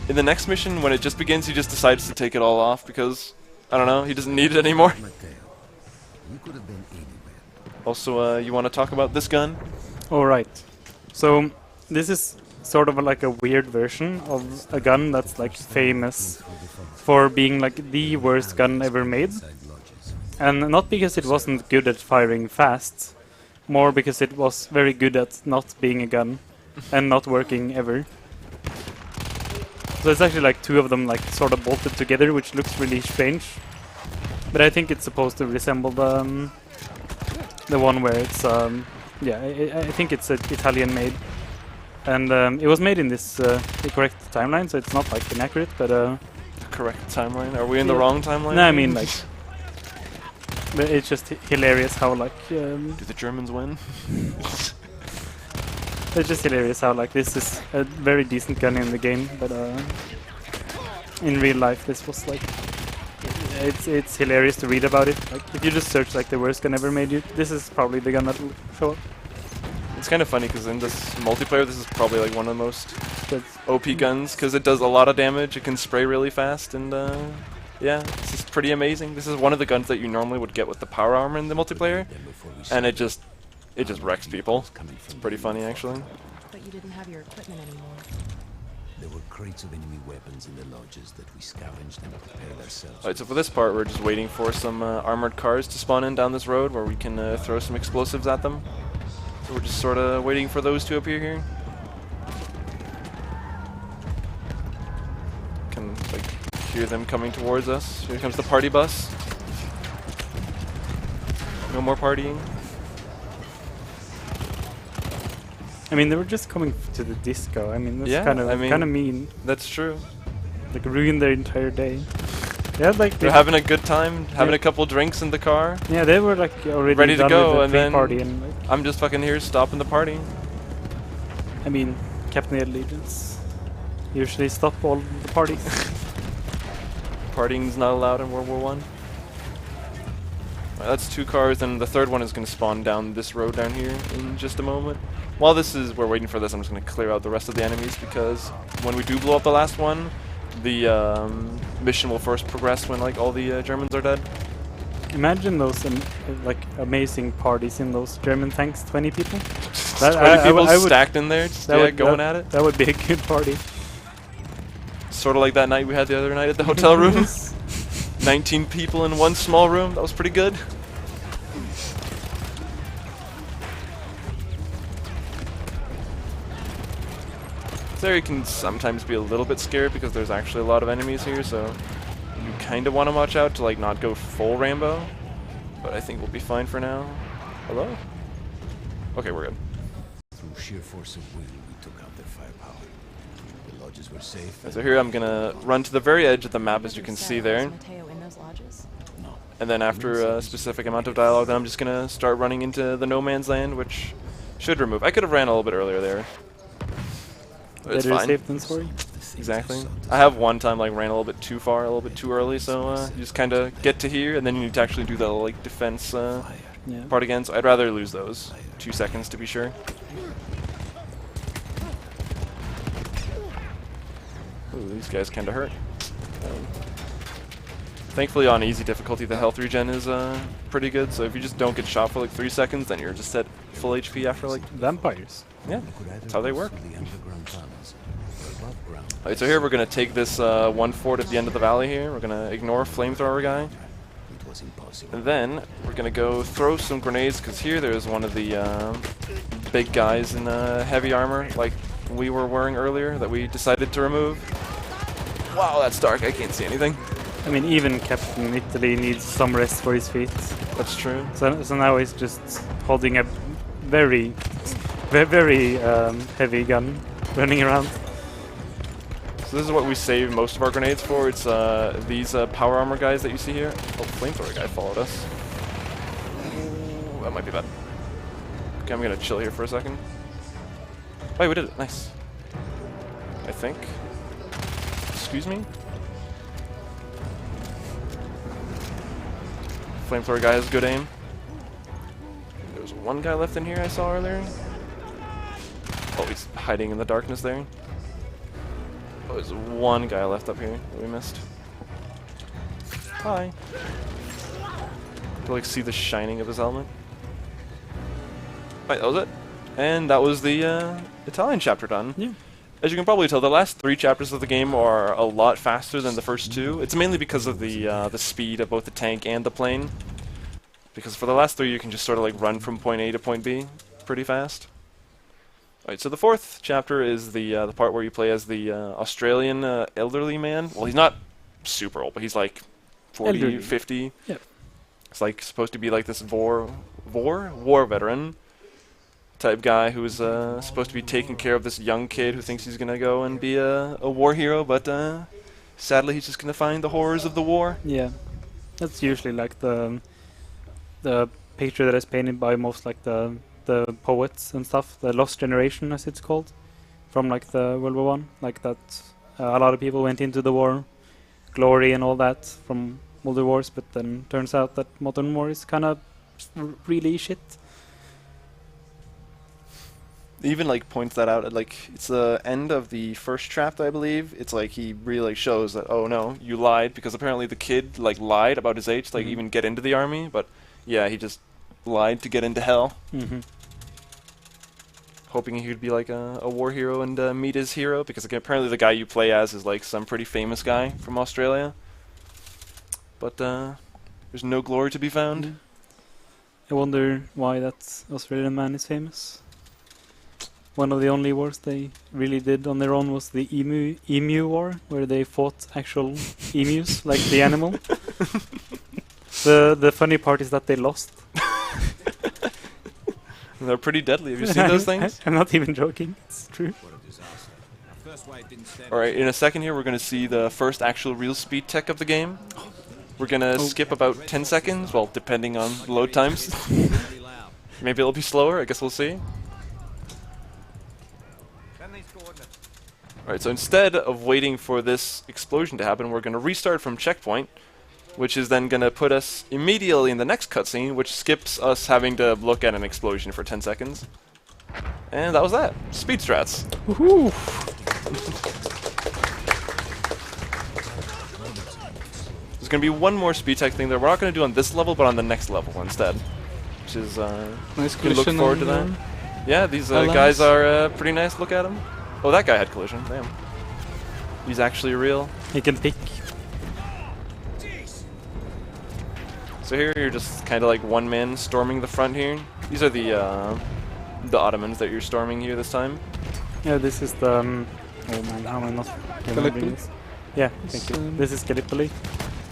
in the next mission when it just begins, he just decides to take it all off because I don't know, he doesn't need it anymore. Mateo, you could have been anywhere. Also, you want to talk about this gun? All right. So this is sort of like a weird version of a gun that's like famous for being like the worst gun ever made. And not because it wasn't good at firing fast, more because it was very good at not being a gun and not working ever. So it's actually like two of them like sort of bolted together, which looks really strange. But I think it's supposed to resemble the one where it's yeah, I think it's Italian made, and it was made in this the correct timeline, so it's not like inaccurate, but Correct timeline? Are we in the Yeah. wrong timeline? no, I mean like. But it's just hilarious how like Do the Germans win? it's just hilarious how like this is a very decent gun in the game, but in real life this was like it's hilarious to read about it. Like if you just search like the worst gun ever made, this is probably the gun that will show up. It's kind of funny because in this multiplayer, this is probably like one of the most That's OP guns because it does a lot of damage. It can spray really fast, and yeah, this is pretty amazing. This is one of the guns that you normally would get with the power armor in the multiplayer, and it just wrecks people. It's pretty funny actually. But you didn't have your equipment anymore. There were crates of enemy weapons in the lodges that we scavenged and prepared ourselves. Alright, so for this part, we're just waiting for some armored cars to spawn in down this road where we can throw some explosives at them. So we're just sort of waiting for those to appear here. Can like hear them coming towards us. Here comes the party bus. No more partying. I mean, they were just coming to the disco. I mean, that's Yeah, kind of I mean- kind of mean. That's true. Like ruined their entire day. Yeah, like They're having a good time, having Yeah. a couple drinks in the car. yeah, they were like already Ready to done go, with and the then- party, and like, I'm just fucking here stopping the party. I mean, Captain Allegiance usually stop all the parties. Partying's not allowed in World War One. That's two cars, and the third one is going to spawn down this road down here in just a moment. While we're waiting for this, I'm just going to clear out the rest of the enemies because when we do blow up the last one, the mission will first progress when like all the Germans are dead. Imagine those like amazing parties in those German tanks, 20 people. 20 people I would- stacked in there, just, that yeah, would- going that- at it. That would be a good party. Sort of like that night we had the other night at the hotel room. 19 people in one small room. That was pretty good. This area can sometimes be a little bit scared because there's actually a lot of enemies here, so you kind of want to watch out to like not go full Rambo. But I think we'll be fine for now. Hello? Okay, we're good. Through sheer force of will, we took out their firepower. The lodges were safe. So here I'm gonna run to the very edge of the map, as you can see there. Mateo in those lodges? No. And then after a specific amount of dialogue, then I'm just gonna start running into the no man's land, which should remove. I could have ran a little bit earlier there. But it's Better fine. safe than sorry. Exactly. I have one time like ran a little bit too far, a little bit too early, so you just kind of get to here, and then you need to actually do the like defense Yeah. part again. So I'd rather lose those 2 seconds to be sure. Ooh, these guys kind of hurt. Thankfully, on easy difficulty, the health regen is pretty good. So if you just don't get shot for like 3 seconds, then you're just at full HP after like Vampires. yeah. That's how they work. The underground tunnels or above ground. Alright, so here we're gonna take this one fort at the end of the valley here. We're gonna ignore flamethrower guy. It was impossible. And then we're gonna go throw some grenades, because here there's one of the big guys in heavy armor, like we were wearing earlier, that we decided to remove. Wow, that's dark. I can't see anything. I mean, even Captain Italy needs some rest for his feet. That's true. So now he's just holding a very heavy gun, running around. So this is what we save most of our grenades for. It's these power armor guys that you see here. Oh, flamethrower guy followed us. Ooh, that might be bad. Okay, I'm gonna chill here for a second. Wait, we did it. Nice. I think. Excuse me? Flamethrower guy has good aim. There's one guy left in here I saw earlier. Oh, he's hiding in the darkness there. Oh, there's one guy left up here that we missed. Hi. You can like see the shining of his helmet. Right, that was it. And that was the Italian chapter done. Yeah. As you can probably tell, the last 3 chapters of the game are a lot faster than the first 2. It's mainly because of the speed of both the tank and the plane. Because for the last 3, you can just sort of like run from point A to point B pretty fast. Alright, so the 4th chapter is the part where you play as the Australian elderly man. Well, he's not super old, but he's like 40, Elderly. 50. Yep. It's like supposed to be like this war veteran type guy who's supposed to be taking care of this young kid who thinks he's gonna go and be a war hero, but sadly he's just gonna find the horrors of the war. Yeah, that's usually like the picture that is painted by most like the poets and stuff, the lost generation as it's called, from like the World War One. Like that, a lot of people went into the war, glory and all that from all the wars, but then turns out that modern war is kind of really shit. Even like points that out at like it's the end of the first chapter, I believe. It's like he really like shows that, oh no, you lied, because apparently the kid like lied about his age to like even get into the army, but yeah, he just lied to get into hell, hoping he could be like a war hero and meet his hero, because again, apparently the guy you play as is like some pretty famous guy from Australia, but there's no glory to be found. I wonder why that Australian man is famous. One of the only wars they really did on their own was the emu war, where they fought actual emus, like the animal. The funny part is that they lost. They're pretty deadly. Have you seen those things? I'm not even joking. It's true. Alright, in a second here we're going to see the first actual real speed tech of the game. We're going to skip about 10 seconds, well, depending on load times. Maybe it'll be slower, I guess we'll see. Alright, so instead of waiting for this explosion to happen, we're going to restart from checkpoint, which is then going to put us immediately in the next cutscene, which skips us having to look at an explosion for 10 seconds. And that was that. Speed strats. Woohoo! There's going to be one more speed tech thing that we're not going to do on this level, but on the next level instead. Which is, Nice we look collision forward to on that. Yeah, these Allies. guys are pretty nice. Look at them. Oh, that guy had collision. Damn. He's actually real. He can pick. So here you're just kind of like one man storming the front here. These are the Ottomans that you're storming here this time. Yeah, this is the. Oh man, how am I not remembering Gallipoli? this? Yeah, thank you. This is Gallipoli.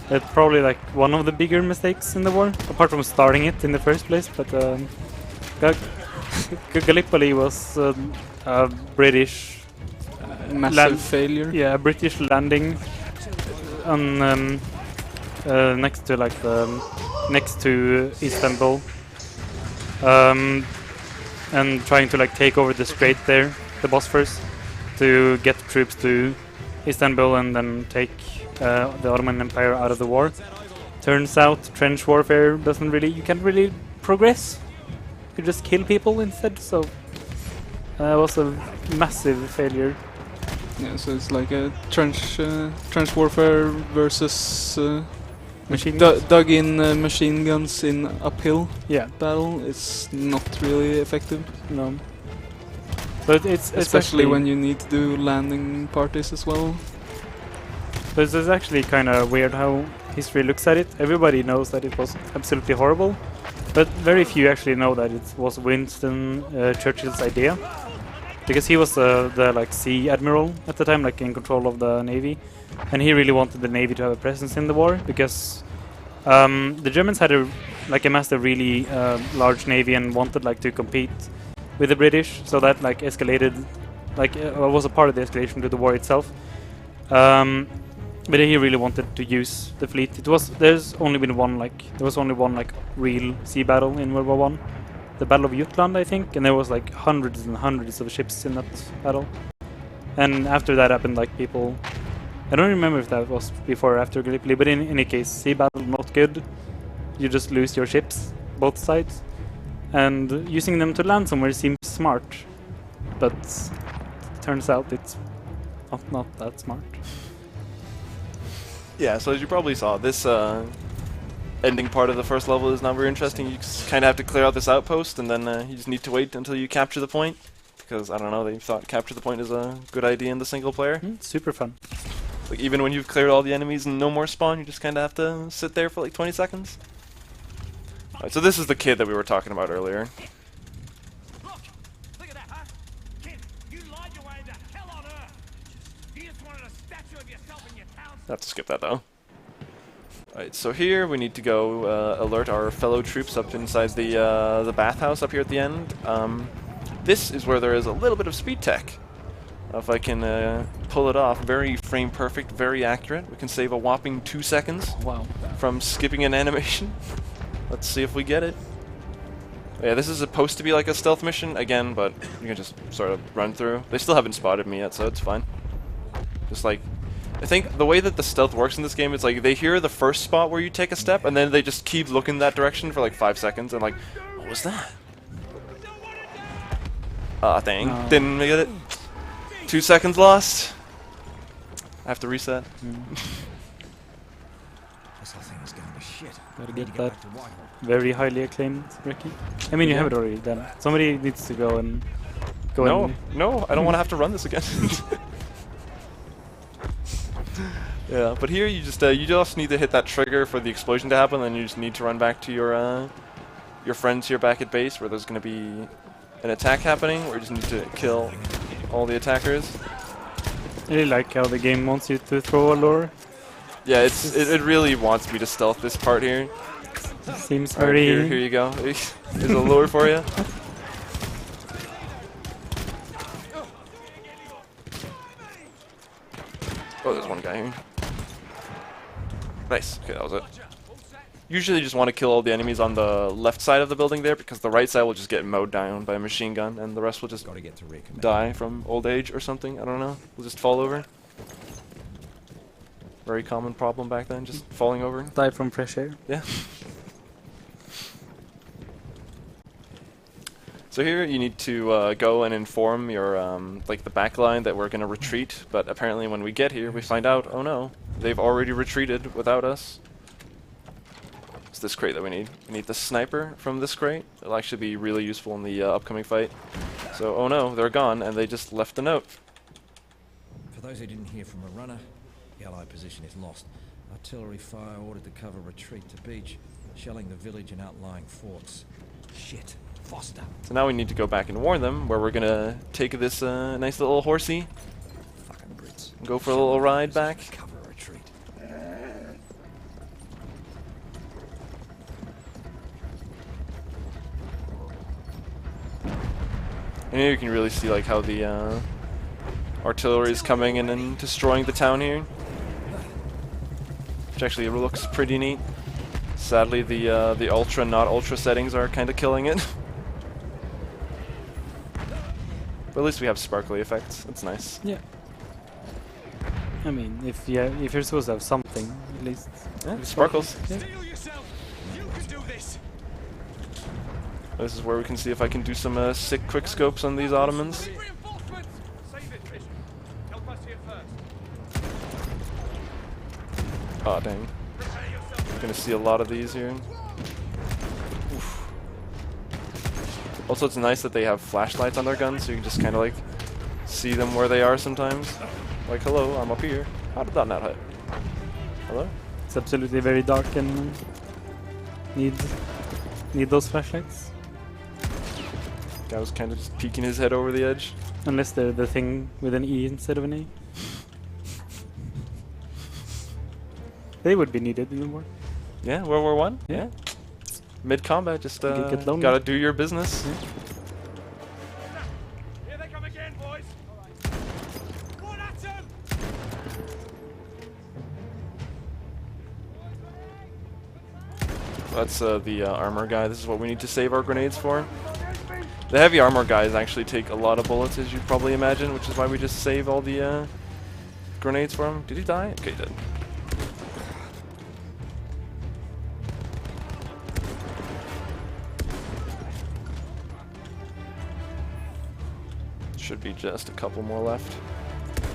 It's probably like one of the bigger mistakes in the war, apart from starting it in the first place. But Gallipoli was a British massive failure. Yeah, a British landing on next to like next to Istanbul, and trying to like take over the strait there, the Bosphorus, to get troops to Istanbul and then take the Ottoman Empire out of the war. Turns out trench warfare doesn't really, you can't really progress. You just kill people instead. So it was a massive failure. Yeah, so it's like a trench warfare versus Machine dug in machine guns in uphill Yeah, battle. It's not really effective, no. But it's especially actually, when you need to do landing parties as well. But it's actually kind of weird how history looks at it. Everybody knows that it was absolutely horrible, but very few actually know that it was Winston Churchill's idea, because he was the like sea admiral at the time, like in control of the navy, and he really wanted the navy to have a presence in the war because the Germans had amassed a really large navy and wanted like to compete with the British, so that like escalated, like was a part of the escalation to the war itself. But he really wanted to use the fleet. There's only been one real sea battle in World War One, the Battle of Jutland, I think, and there was like hundreds and hundreds of ships in that battle. And after that happened, like people, I don't remember if that was before or after Gallipoli, but in any case, sea battle not good. You just lose your ships, both sides, and using them to land somewhere seems smart, but turns out it's not that smart. Yeah, so as you probably saw, this ending part of the first level is not very interesting. You just kind of have to clear out this outpost, and then you just need to wait until you capture the point. Because, I don't know, they thought capture the point is a good idea in the single player. Super fun. Like, even when you've cleared all the enemies and no more spawn, you just kind of have to sit there for like 20 seconds. Alright, so this is the kid that we were talking about earlier. Look at that, huh? Kid, you lied your way to hell on earth. You just wanted a statue of yourself in your town. I have to skip that though. Alright, so here we need to go alert our fellow troops up inside the bathhouse up here at the end. This is where there is a little bit of speed tech. If I can pull it off, very frame perfect, very accurate. We can save a whopping 2 seconds from skipping an animation. Let's see if we get it. Yeah, this is supposed to be like a stealth mission again, but you can just sort of run through. They still haven't spotted me yet, so it's fine. Just like, I think the way that the stealth works in this game is like they hear the first spot where you take a step, and then they just keep looking that direction for like 5 seconds, and like, what was that? Dang, didn't get it. 2 seconds lost. I have to reset. This whole thing is going to shit. Gotta Need get to go that back to Whitehall. very highly acclaimed Ricky. I mean, you have it already done. Somebody needs to go and go. No, I don't want to have to run this again. Yeah, but here you just need to hit that trigger for the explosion to happen, and you just need to run back to your friends here back at base, where there's going to be an attack happening, where you just need to kill all the attackers. I really like how the game wants you to throw a lure. Yeah, it really wants me to stealth this part here. Seems Alright, very. here you go. There's a lure for you. Oh, there's one guy here. Nice. Okay, that was it. Usually you just want to kill all the enemies on the left side of the building there, because the right side will just get mowed down by a machine gun, and the rest will just Got to get to Rick. die from old age or something. I don't know. We'll just fall over. Very common problem back then, just falling over. Die from fresh air. Yeah. So here you need to go and inform your like the back line that we're going to retreat, but apparently when we get here we find out, oh no, they've already retreated without us. It's this crate that we need. We need the sniper from this crate. It'll actually be really useful in the upcoming fight. So, oh no, they're gone, and they just left a note. For those who didn't hear from a runner, the Allied position is lost. Artillery fire ordered to cover retreat to beach, shelling the village and outlying forts. Shit. Foster. So now we need to go back and warn them, where we're gonna take this nice little horsey, Fucking Brits. and go for a little ride back. Cover retreat. And here you can really see like how the artillery is coming in and destroying the town here, which actually looks pretty neat. Sadly, the ultra, not ultra settings are kind of killing it. But at least we have sparkly effects. That's nice. Yeah. I mean, if you're supposed to have something, at least. Yeah, sparkles. Yeah. Steel yourself. You can do this. This is where we can see if I can do some sick quick scopes on these Ottomans. Reinforcements. Save it, Trish. Help us here first. Oh dang. Prepare yourself. Gonna see a lot of these here. Oof. Also, it's nice that they have flashlights on their guns, so you can just kind of like see them where they are sometimes. Like, hello, I'm up here. How did that not hit? Hello? It's absolutely very dark and need those flashlights. Guy was kind of just peeking his head over the edge. Unless they're the thing with an E instead of an A. They would be needed in the war. Yeah, World War One. Yeah. Mid combat, just Get lonely. gotta do your business. Here they come again, boys. One at 'em. That's the armor guy. This is what we need to save our grenades for. The heavy armor guys actually take a lot of bullets, as you probably imagine, which is why we just save all the grenades for him. Did he die? Okay, he did. Should be just a couple more left.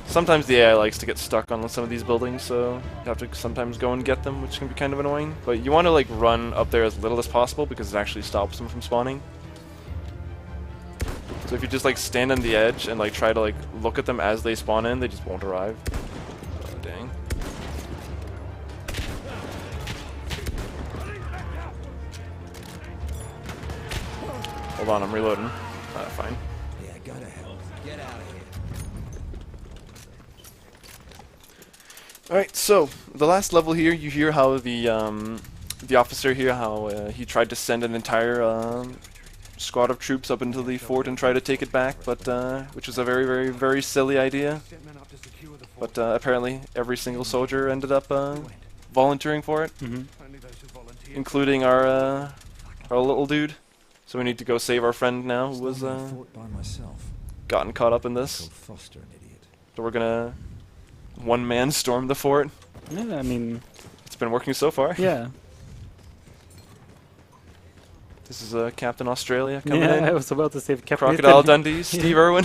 Sometimes the AI likes to get stuck on some of these buildings, so you have to sometimes go and get them, which can be kind of annoying. But you want to like run up there as little as possible because it actually stops them from spawning. So if you just like stand on the edge and like try to like look at them as they spawn in, they just won't arrive. Oh, dang. Hold on, I'm reloading. Fine. Yeah, go to hell. Get out of here. Alright, so the last level here, you hear how the officer here, how he tried to send an entire squad of troops up into the fort and try to take it back, but which was a very, very, very silly idea. But apparently every single soldier ended up volunteering for it, including our little dude. So we need to go save our friend now, who was Fort by myself. gotten caught up in this. Called Foster, an idiot. So we're gonna one-man storm the fort. Yeah, I mean, It's been working so far. yeah. This is Captain Australia coming Yeah, in. I was about to say if Captain Crocodile Italy, Dundee, Steve Irwin.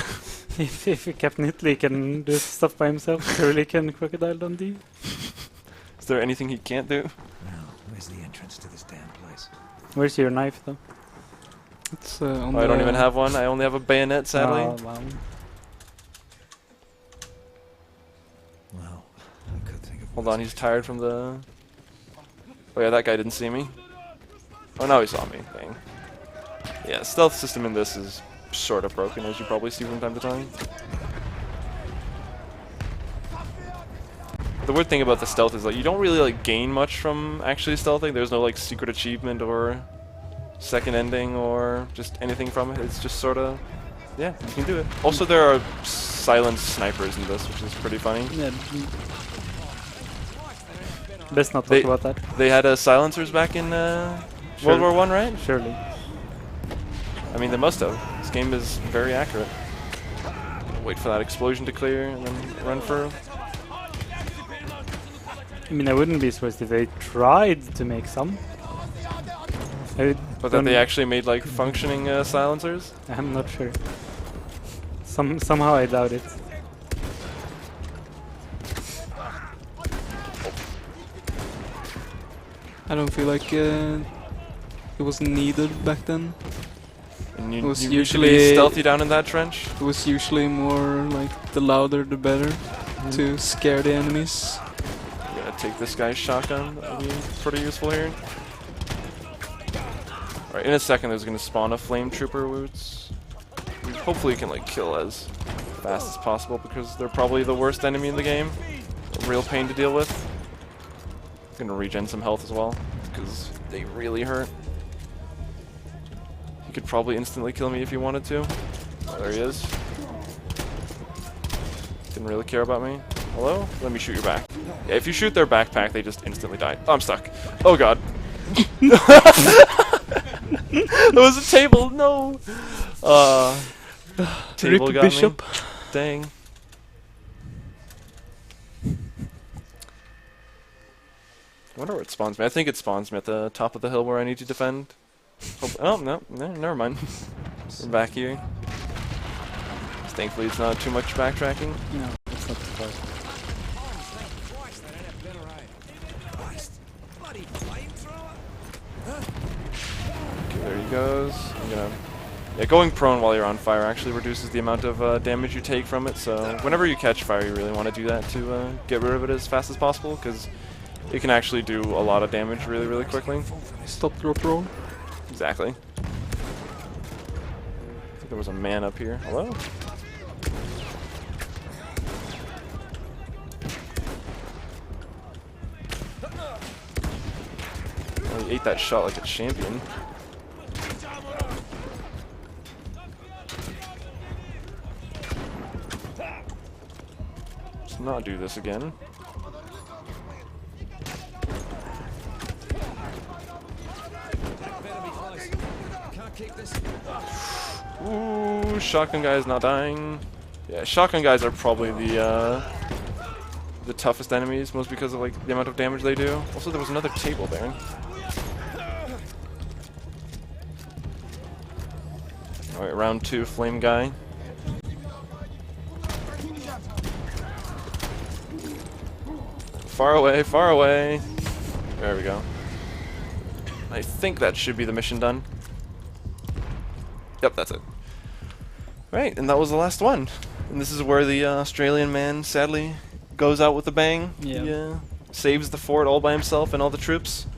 if Captain Italy can do stuff by himself, surely can Crocodile Dundee. Is there anything he can't do? Now, where's the entrance to this damn place? Where's your knife, though? It's on Oh, I don't the- even have one. I only have a bayonet, sadly. Oh, wow. Well, I could think of. Hold on, he's tired from the... Oh yeah, that guy didn't see me. Oh, now he saw me. Dang. Yeah, stealth system in this is sort of broken, as you probably see from time to time. The weird thing about the stealth is like you don't really like gain much from actually stealthing. There's no like secret achievement or second ending or just anything from it. It's just sort of, yeah, you can do it. Also, there are silent snipers in this, which is pretty funny. Yeah. Best not talk They- about that. They had silencers back in Sure. World War One, right? Surely. I mean, they must have. This game is very accurate. Wait for that explosion to clear and then run for... I mean, I wouldn't be surprised if they tried to make some. But that they actually made like functioning silencers? I'm not sure. Somehow I doubt it. I don't feel like it was needed back then. And It you, was you need to usually- be stealthy down in that trench? It was usually more like the louder the better to scare the enemies. I'm gonna take this guy's shotgun. That'll be pretty useful here. Alright, in a second there's gonna spawn a flame trooper, which we hopefully can like kill as fast as possible because they're probably the worst enemy in the game. A real pain to deal with. Gonna regen some health as well, because they really hurt. He could probably instantly kill me if he wanted to. Oh, there he is. Didn't really care about me. Hello? Let me shoot your back. Yeah, if you shoot their backpack, they just instantly die. Oh, I'm stuck. Oh god. That was a table. No. Table Rip got Bishop. me. Dang. I wonder where it spawns me. I think it spawns me at the top of the hill where I need to defend. Oh no, never mind. We're back here. Thankfully, it's not too much backtracking. No, it's not too far. Okay, there he goes. I'm gonna. Yeah, going prone while you're on fire actually reduces the amount of damage you take from it. So whenever you catch fire, you really want to do that to get rid of it as fast as possible, because it can actually do a lot of damage really, really quickly. Stop, drop, roll. Exactly. I think there was a man up here. Hello? Oh, he ate that shot like a champion. Let's not do this again. Ooh, shotgun guy is not dying. Yeah, shotgun guys are probably the toughest enemies, most because of like the amount of damage they do. Also, there was another table there. All right, round 2, flame guy. Far away, far away. There we go. I think that should be the mission done. Yep, that's it. Right, and that was the last one. And this is where the Australian man sadly goes out with a bang. Yeah. He saves the fort all by himself and all the troops.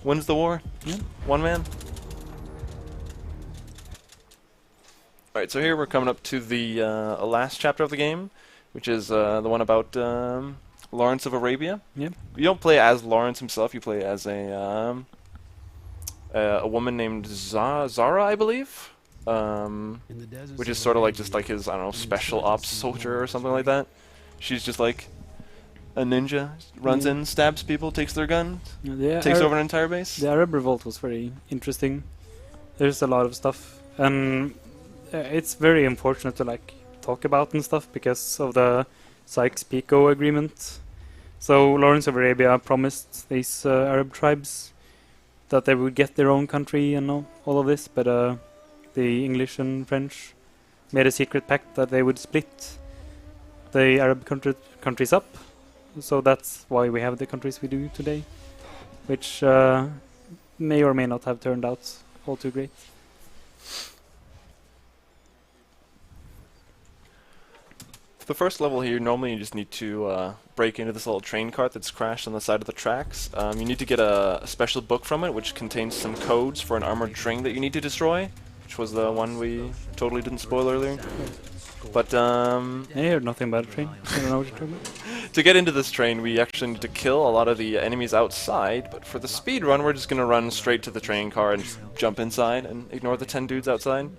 Wins the war. Yeah. One man. Alright, so here we're coming up to the last chapter of the game, which is the one about Lawrence of Arabia. Yeah. You don't play as Lawrence himself, you play as a woman named Zara, I believe. Which is sort of like just like his, I don't know, special ops soldier or something like that. She's just like a ninja, runs in, stabs people, takes their guns, takes over an entire base. The Arab Revolt was very interesting. There's a lot of stuff, and it's very unfortunate to like talk about and stuff because of the Sykes-Picot agreement. So Lawrence of Arabia promised these Arab tribes that they would get their own country and all of this, but the English and French made a secret pact that they would split the Arab countries up. So that's why we have the countries we do today, which may or may not have turned out all too great. For the first level here, normally you just need to break into this little train cart that's crashed on the side of the tracks. You need to get a special book from it, which contains some codes for an armored train that you need to destroy, which was the one we totally didn't spoil earlier. But I heard nothing about a train. I don't know what you're talking about. to get into this train, we actually need to kill a lot of the enemies outside, but for the speed run, we're just going to run straight to the train car and just jump inside and ignore the 10 dudes outside.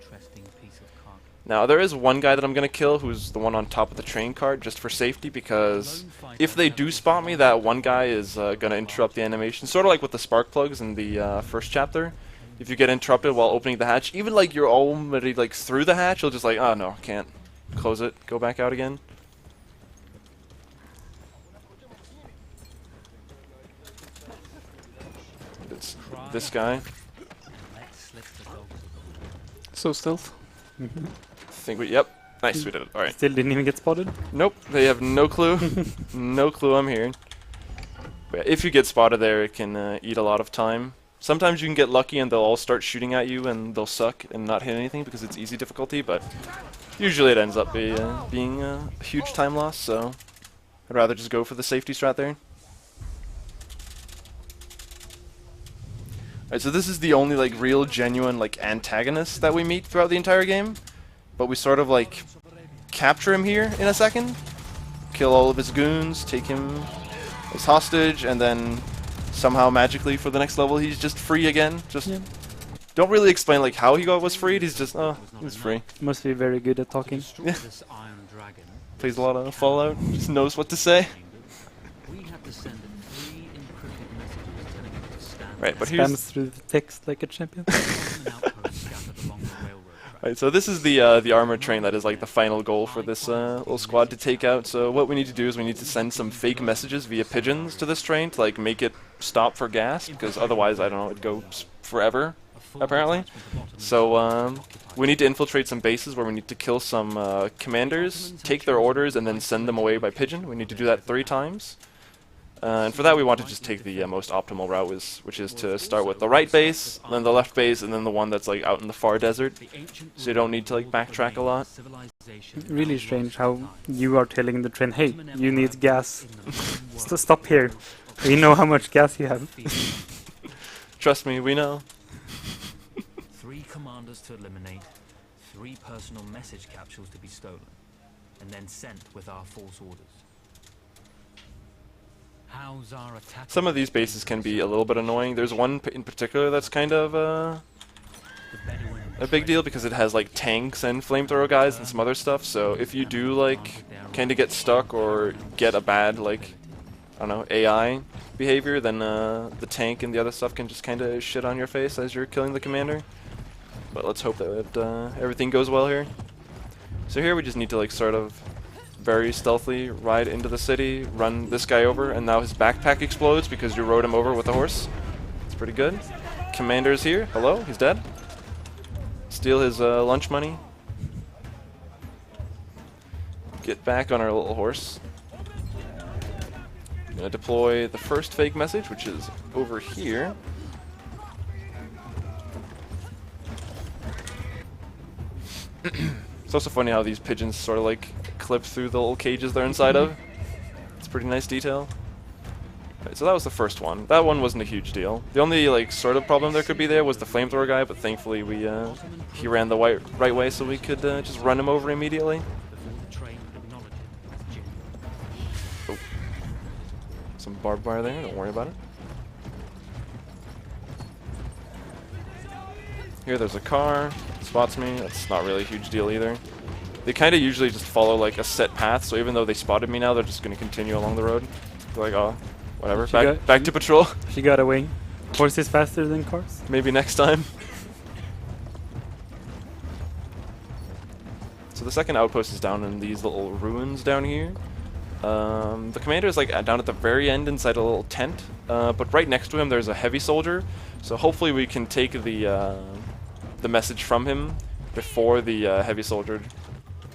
Now, there is one guy that I'm going to kill, who's the one on top of the train cart, just for safety, because if they do spot me, that one guy is going to interrupt the animation, sort of like with the spark plugs in the first chapter. If you get interrupted while opening the hatch, even like you're already like through the hatch, you'll just like, oh no, can't. Close it, go back out again. It's this guy. So stealth. Yep, nice, we did it. Alright. Still didn't even get spotted. Nope, they have no clue. No clue I'm here. But if you get spotted there, it can eat a lot of time. Sometimes you can get lucky and they'll all start shooting at you and they'll suck and not hit anything because it's easy difficulty, but usually it ends up being a huge time loss, so I'd rather just go for the safety strat there. Alright, so this is the only like real genuine like antagonist that we meet throughout the entire game, but we sort of like capture him here in a second, kill all of his goons, take him as hostage, and then somehow magically for the next level he's just free again. Just don't really explain like how he was freed. He's just he's free. Must be very good at talking. This iron dragon, plays a lot of Fallout, just knows what to say. We had to send 3 encrypted messages telling him to stand Right, but down. here's Spams through the text like a champion. From an outpost scattered along the railroad track. right. So this is the armored train that is like the final goal for this little squad to take out. So what we need to do is we need to send some fake messages via pigeons to this train to like make it stop for gas, because otherwise I don't know, it'd go forever apparently. So we need to infiltrate some bases where we need to kill some commanders, take their orders, and then send them away by pigeon. We need to do that 3 times. And for that we want to just take the most optimal route, which is to start with the right base, then the left base, and then the one that's like out in the far desert. So you don't need to like backtrack a lot. Really strange how you are telling the train, hey, you need gas. Stop here. We know how much gas you have. Trust me, we know. 3 commanders to eliminate, 3 personal message capsules to be stolen, and then sent with our false orders. How's our attack? Some of these bases can be a little bit annoying. There's one in particular that's kind of a big deal because it has like tanks and flamethrower guys and some other stuff. So if you do like kind of get stuck or get a bad like I don't know AI behavior, then the tank and the other stuff can just kind of shit on your face as you're killing the commander. But let's hope that everything goes well here. So here we just need to like sort of very stealthily ride into the city, run this guy over, and now his backpack explodes because you rode him over with a horse. It's pretty good. Commander's here. Hello, he's dead. Steal his lunch money. Get back on our little horse. I'm gonna deploy the first fake message, which is over here. It's also funny how these pigeons sort of like clip through the little cages they're inside of. It's pretty nice detail. Right, so that was the first one. That one wasn't a huge deal. The only like sort of problem there could be there was the flamethrower guy, but thankfully we he ran the right way, so we could just run him over immediately. Oh. Some barbed wire there. Don't worry about it. Here, there's a car. Spots me. That's not really a huge deal either. They kind of usually just follow like a set path, so even though they spotted me now, they're just going to continue along the road. They're like, oh, whatever, back to patrol. She got away. Horses faster than cars. Maybe next time. So the second outpost is down in these little ruins down here. The commander is like down at the very end inside a little tent, but right next to him there's a heavy soldier. So hopefully we can take the message from him before the heavy soldier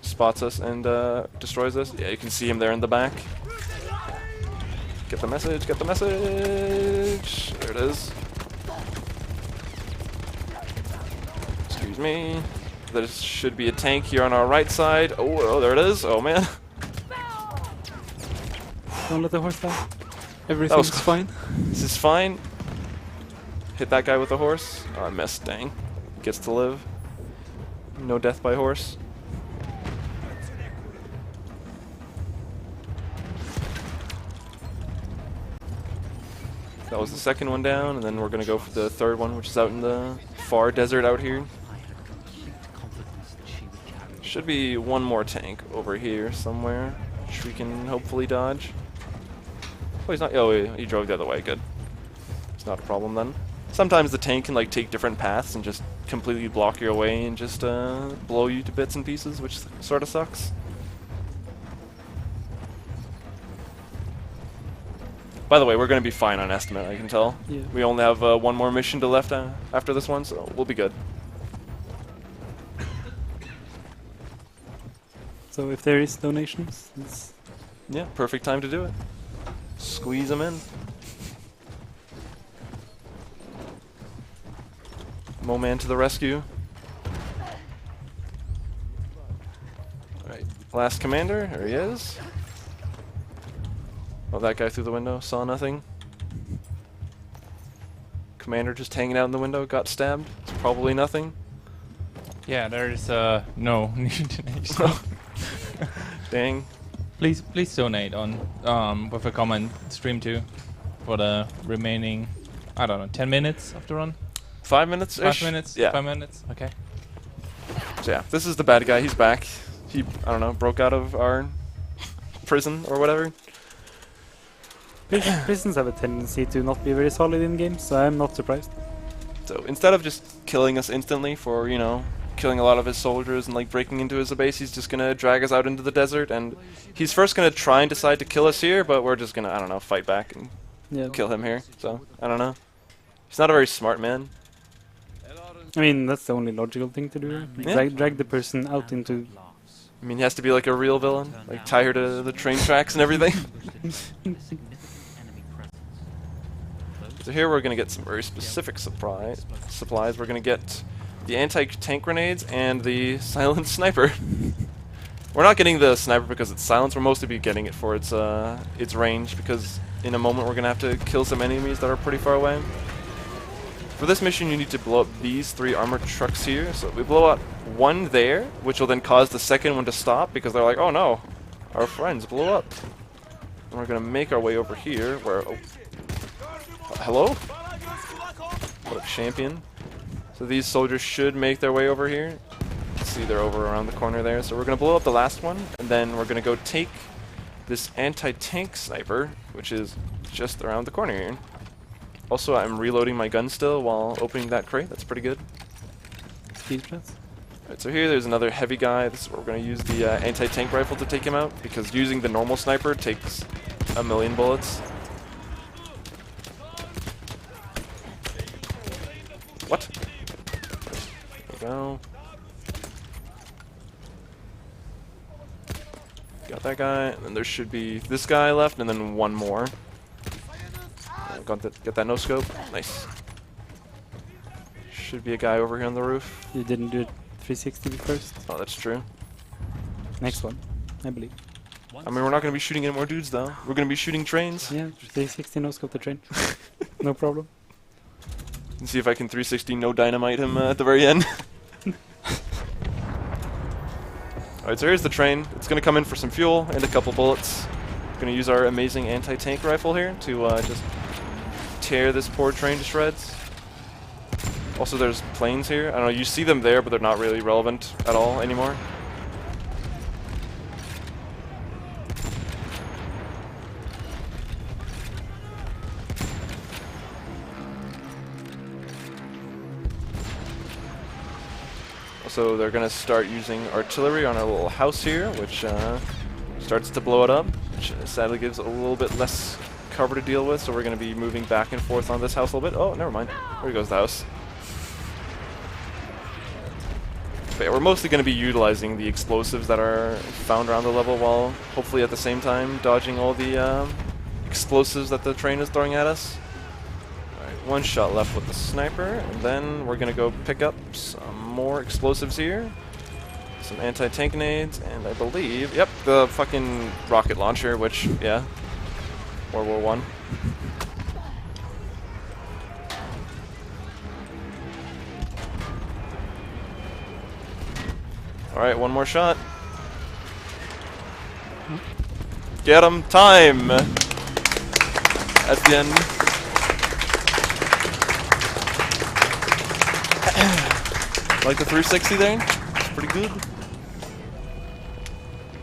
spots us and destroys us. Yeah, you can see him there in the back. Get the message, get the message! There it is. Excuse me. There should be a tank here on our right side. Oh, there it is. Oh man. Don't let the horse die. Everything's fine. This is fine. Hit that guy with the horse. Oh, I missed. Dang. Gets to live. No death by horse. That was the second one down, and then we're gonna go for the third one, which is out in the far desert out here. Should be one more tank over here somewhere, which we can hopefully dodge. Oh, he's not. Oh, he drove the other way. Good. It's not a problem then. Sometimes the tank can like take different paths and just completely block your way and just blow you to bits and pieces, which sort of sucks. By the way, we're going to be fine on estimate, I can tell. Yeah. We only have one more mission to left after this one, so we'll be good. So if there is donations, it's Yeah, perfect time to do it. Squeeze them in. Mo-Man to the rescue. Alright, last commander, there he is. Oh, that guy through the window, saw nothing. Commander just hanging out in the window, got stabbed. It's probably nothing. Yeah, there's no new donation. Dang. Please donate on with a comment stream too for the remaining, I don't know, 10 minutes of the run. 5 minutes-ish? 5 minutes. Yeah. 5 minutes. Okay. So yeah, this is the bad guy. He's back. He, I don't know, broke out of our prison or whatever. Prisons have a tendency to not be very solid in games, so I'm not surprised. So instead of just killing us instantly for, you know, killing a lot of his soldiers and like breaking into his base, he's just gonna drag us out into the desert, and he's first gonna try and decide to kill us here, but we're just gonna, I don't know, fight back and kill him here. So, I don't know. He's not a very smart man. I mean, that's the only logical thing to do. Yeah. Drag the person out into... I mean, he has to be like a real villain, like tie her to the train tracks and everything. So here we're gonna get some very specific supplies. We're gonna get the anti-tank grenades and the silent sniper. We're not getting the sniper because it's silence. We're mostly be getting it for its range, because in a moment we're gonna have to kill some enemies that are pretty far away. For this mission, you need to blow up these 3 armored trucks here. So we blow up one there, which will then cause the second one to stop, because they're like, oh no, our friends blew up. And we're gonna make our way over here, where... Oh, hello? What a champion. So these soldiers should make their way over here. See, they're over around the corner there. So we're gonna blow up the last one, and then we're gonna go take this anti-tank sniper, which is just around the corner here. Also, I'm reloading my gun still while opening that crate. That's pretty good. Speedruns. Alright, so here there's another heavy guy. This is where we're going to use the anti-tank rifle to take him out, because using the normal sniper takes 1,000,000 bullets. What? There we go. Got that guy, and then there should be this guy left, and then one more. Get that no scope. Nice. Should be a guy over here on the roof. You didn't do it 360 first. Oh, that's true. Next one, I believe. I mean, we're not going to be shooting any more dudes, though. We're going to be shooting trains. Yeah, 360 no scope the train. No problem. Let's see if I can 360 no dynamite him at the very end. Alright, so here's the train. It's going to come in for some fuel and a couple bullets. We're going to use our amazing anti-tank rifle here to just tear this poor train to shreds. Also, there's planes here. I don't know, you see them there, but they're not really relevant at all anymore. Also, they're going to start using artillery on our little house here, which starts to blow it up, which sadly gives a little bit less cover to deal with, so we're going to be moving back and forth on this house a little bit. Oh, never mind. There goes the house. But yeah, we're mostly going to be utilizing the explosives that are found around the level, while hopefully at the same time dodging all the explosives that the train is throwing at us. Alright, one shot left with the sniper, and then we're going to go pick up some more explosives here. Some anti-tank nades, and I believe, yep, the fucking rocket launcher, which, yeah, World War I. Alright, one more shot. Get him! Time! At the end. Like the 360 there? It's pretty good.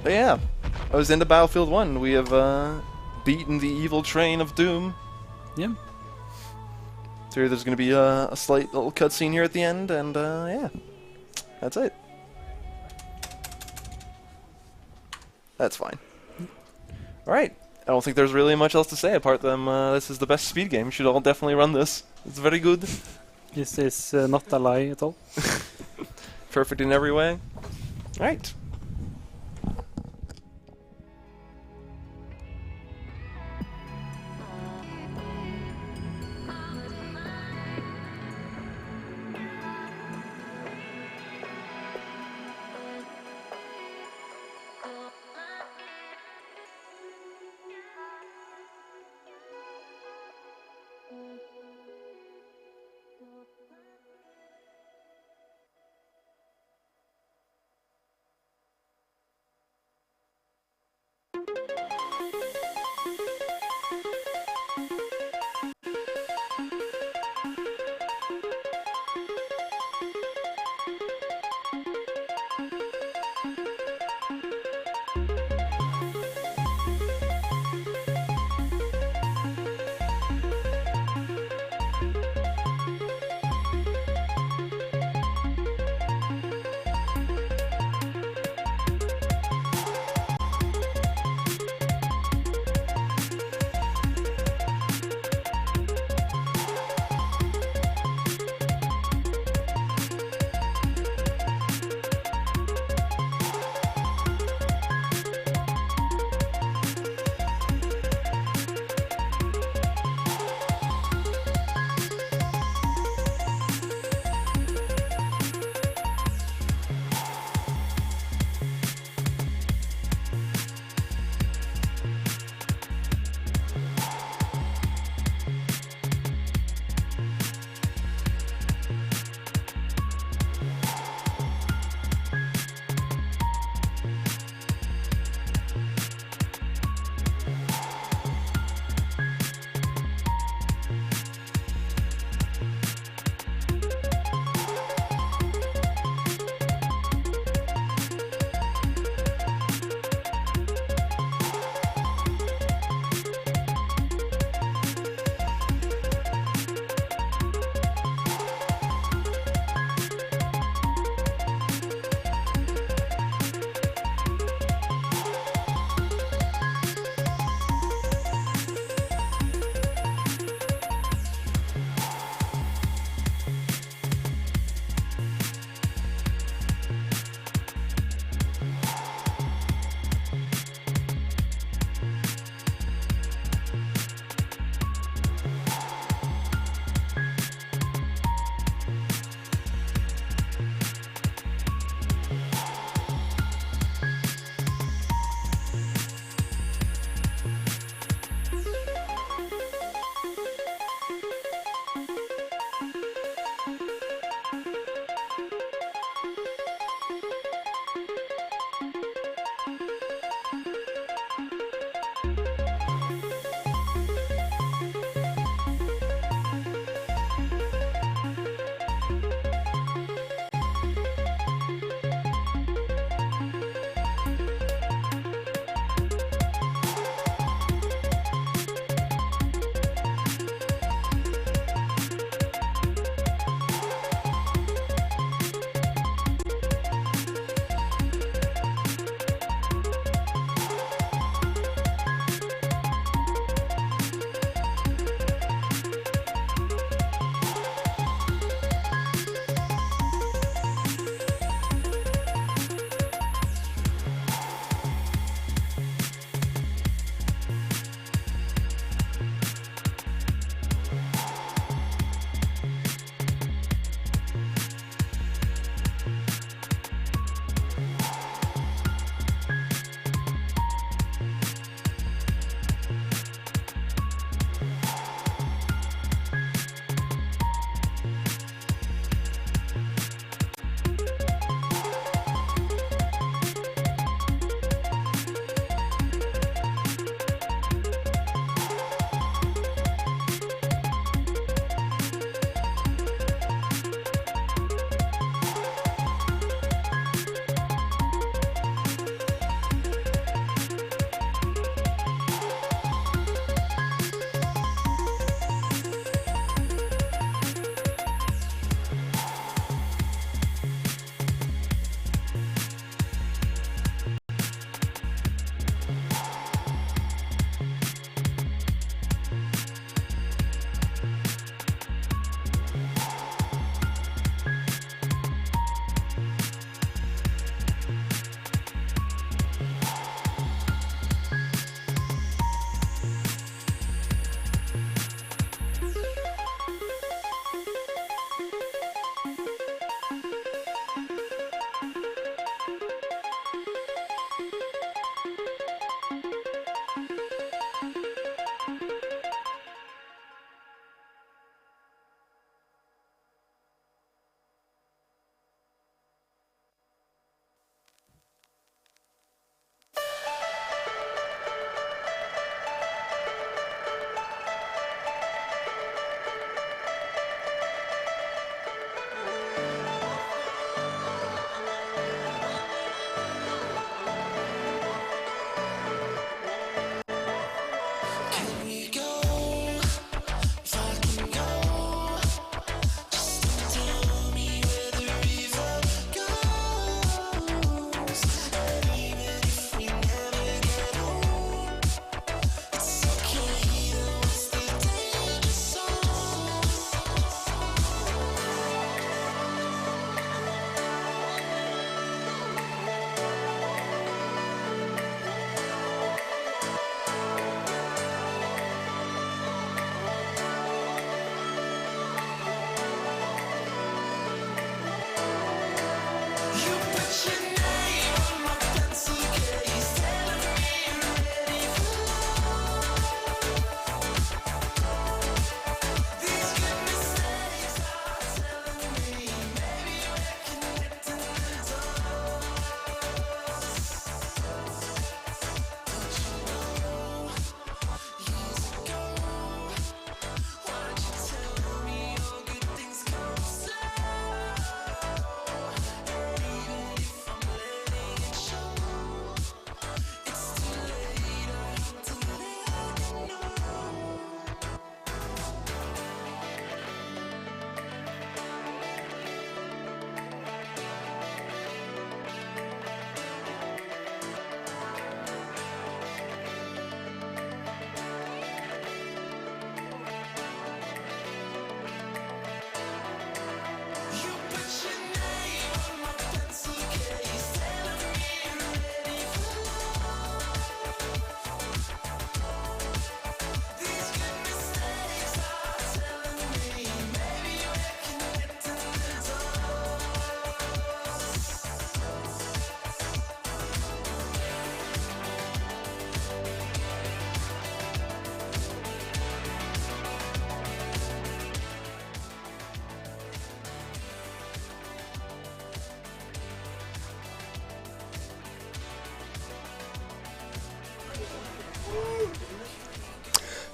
But yeah, I was into Battlefield 1. We have beaten the evil train of doom. Yeah. So here there's going to be a slight little cutscene here at the end, and yeah, that's it. That's fine. Alright, I don't think there's really much else to say apart from this is the best speed game. You should all definitely run this. It's very good. This is not a lie at all. Perfect in every way. Alright.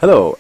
Hello.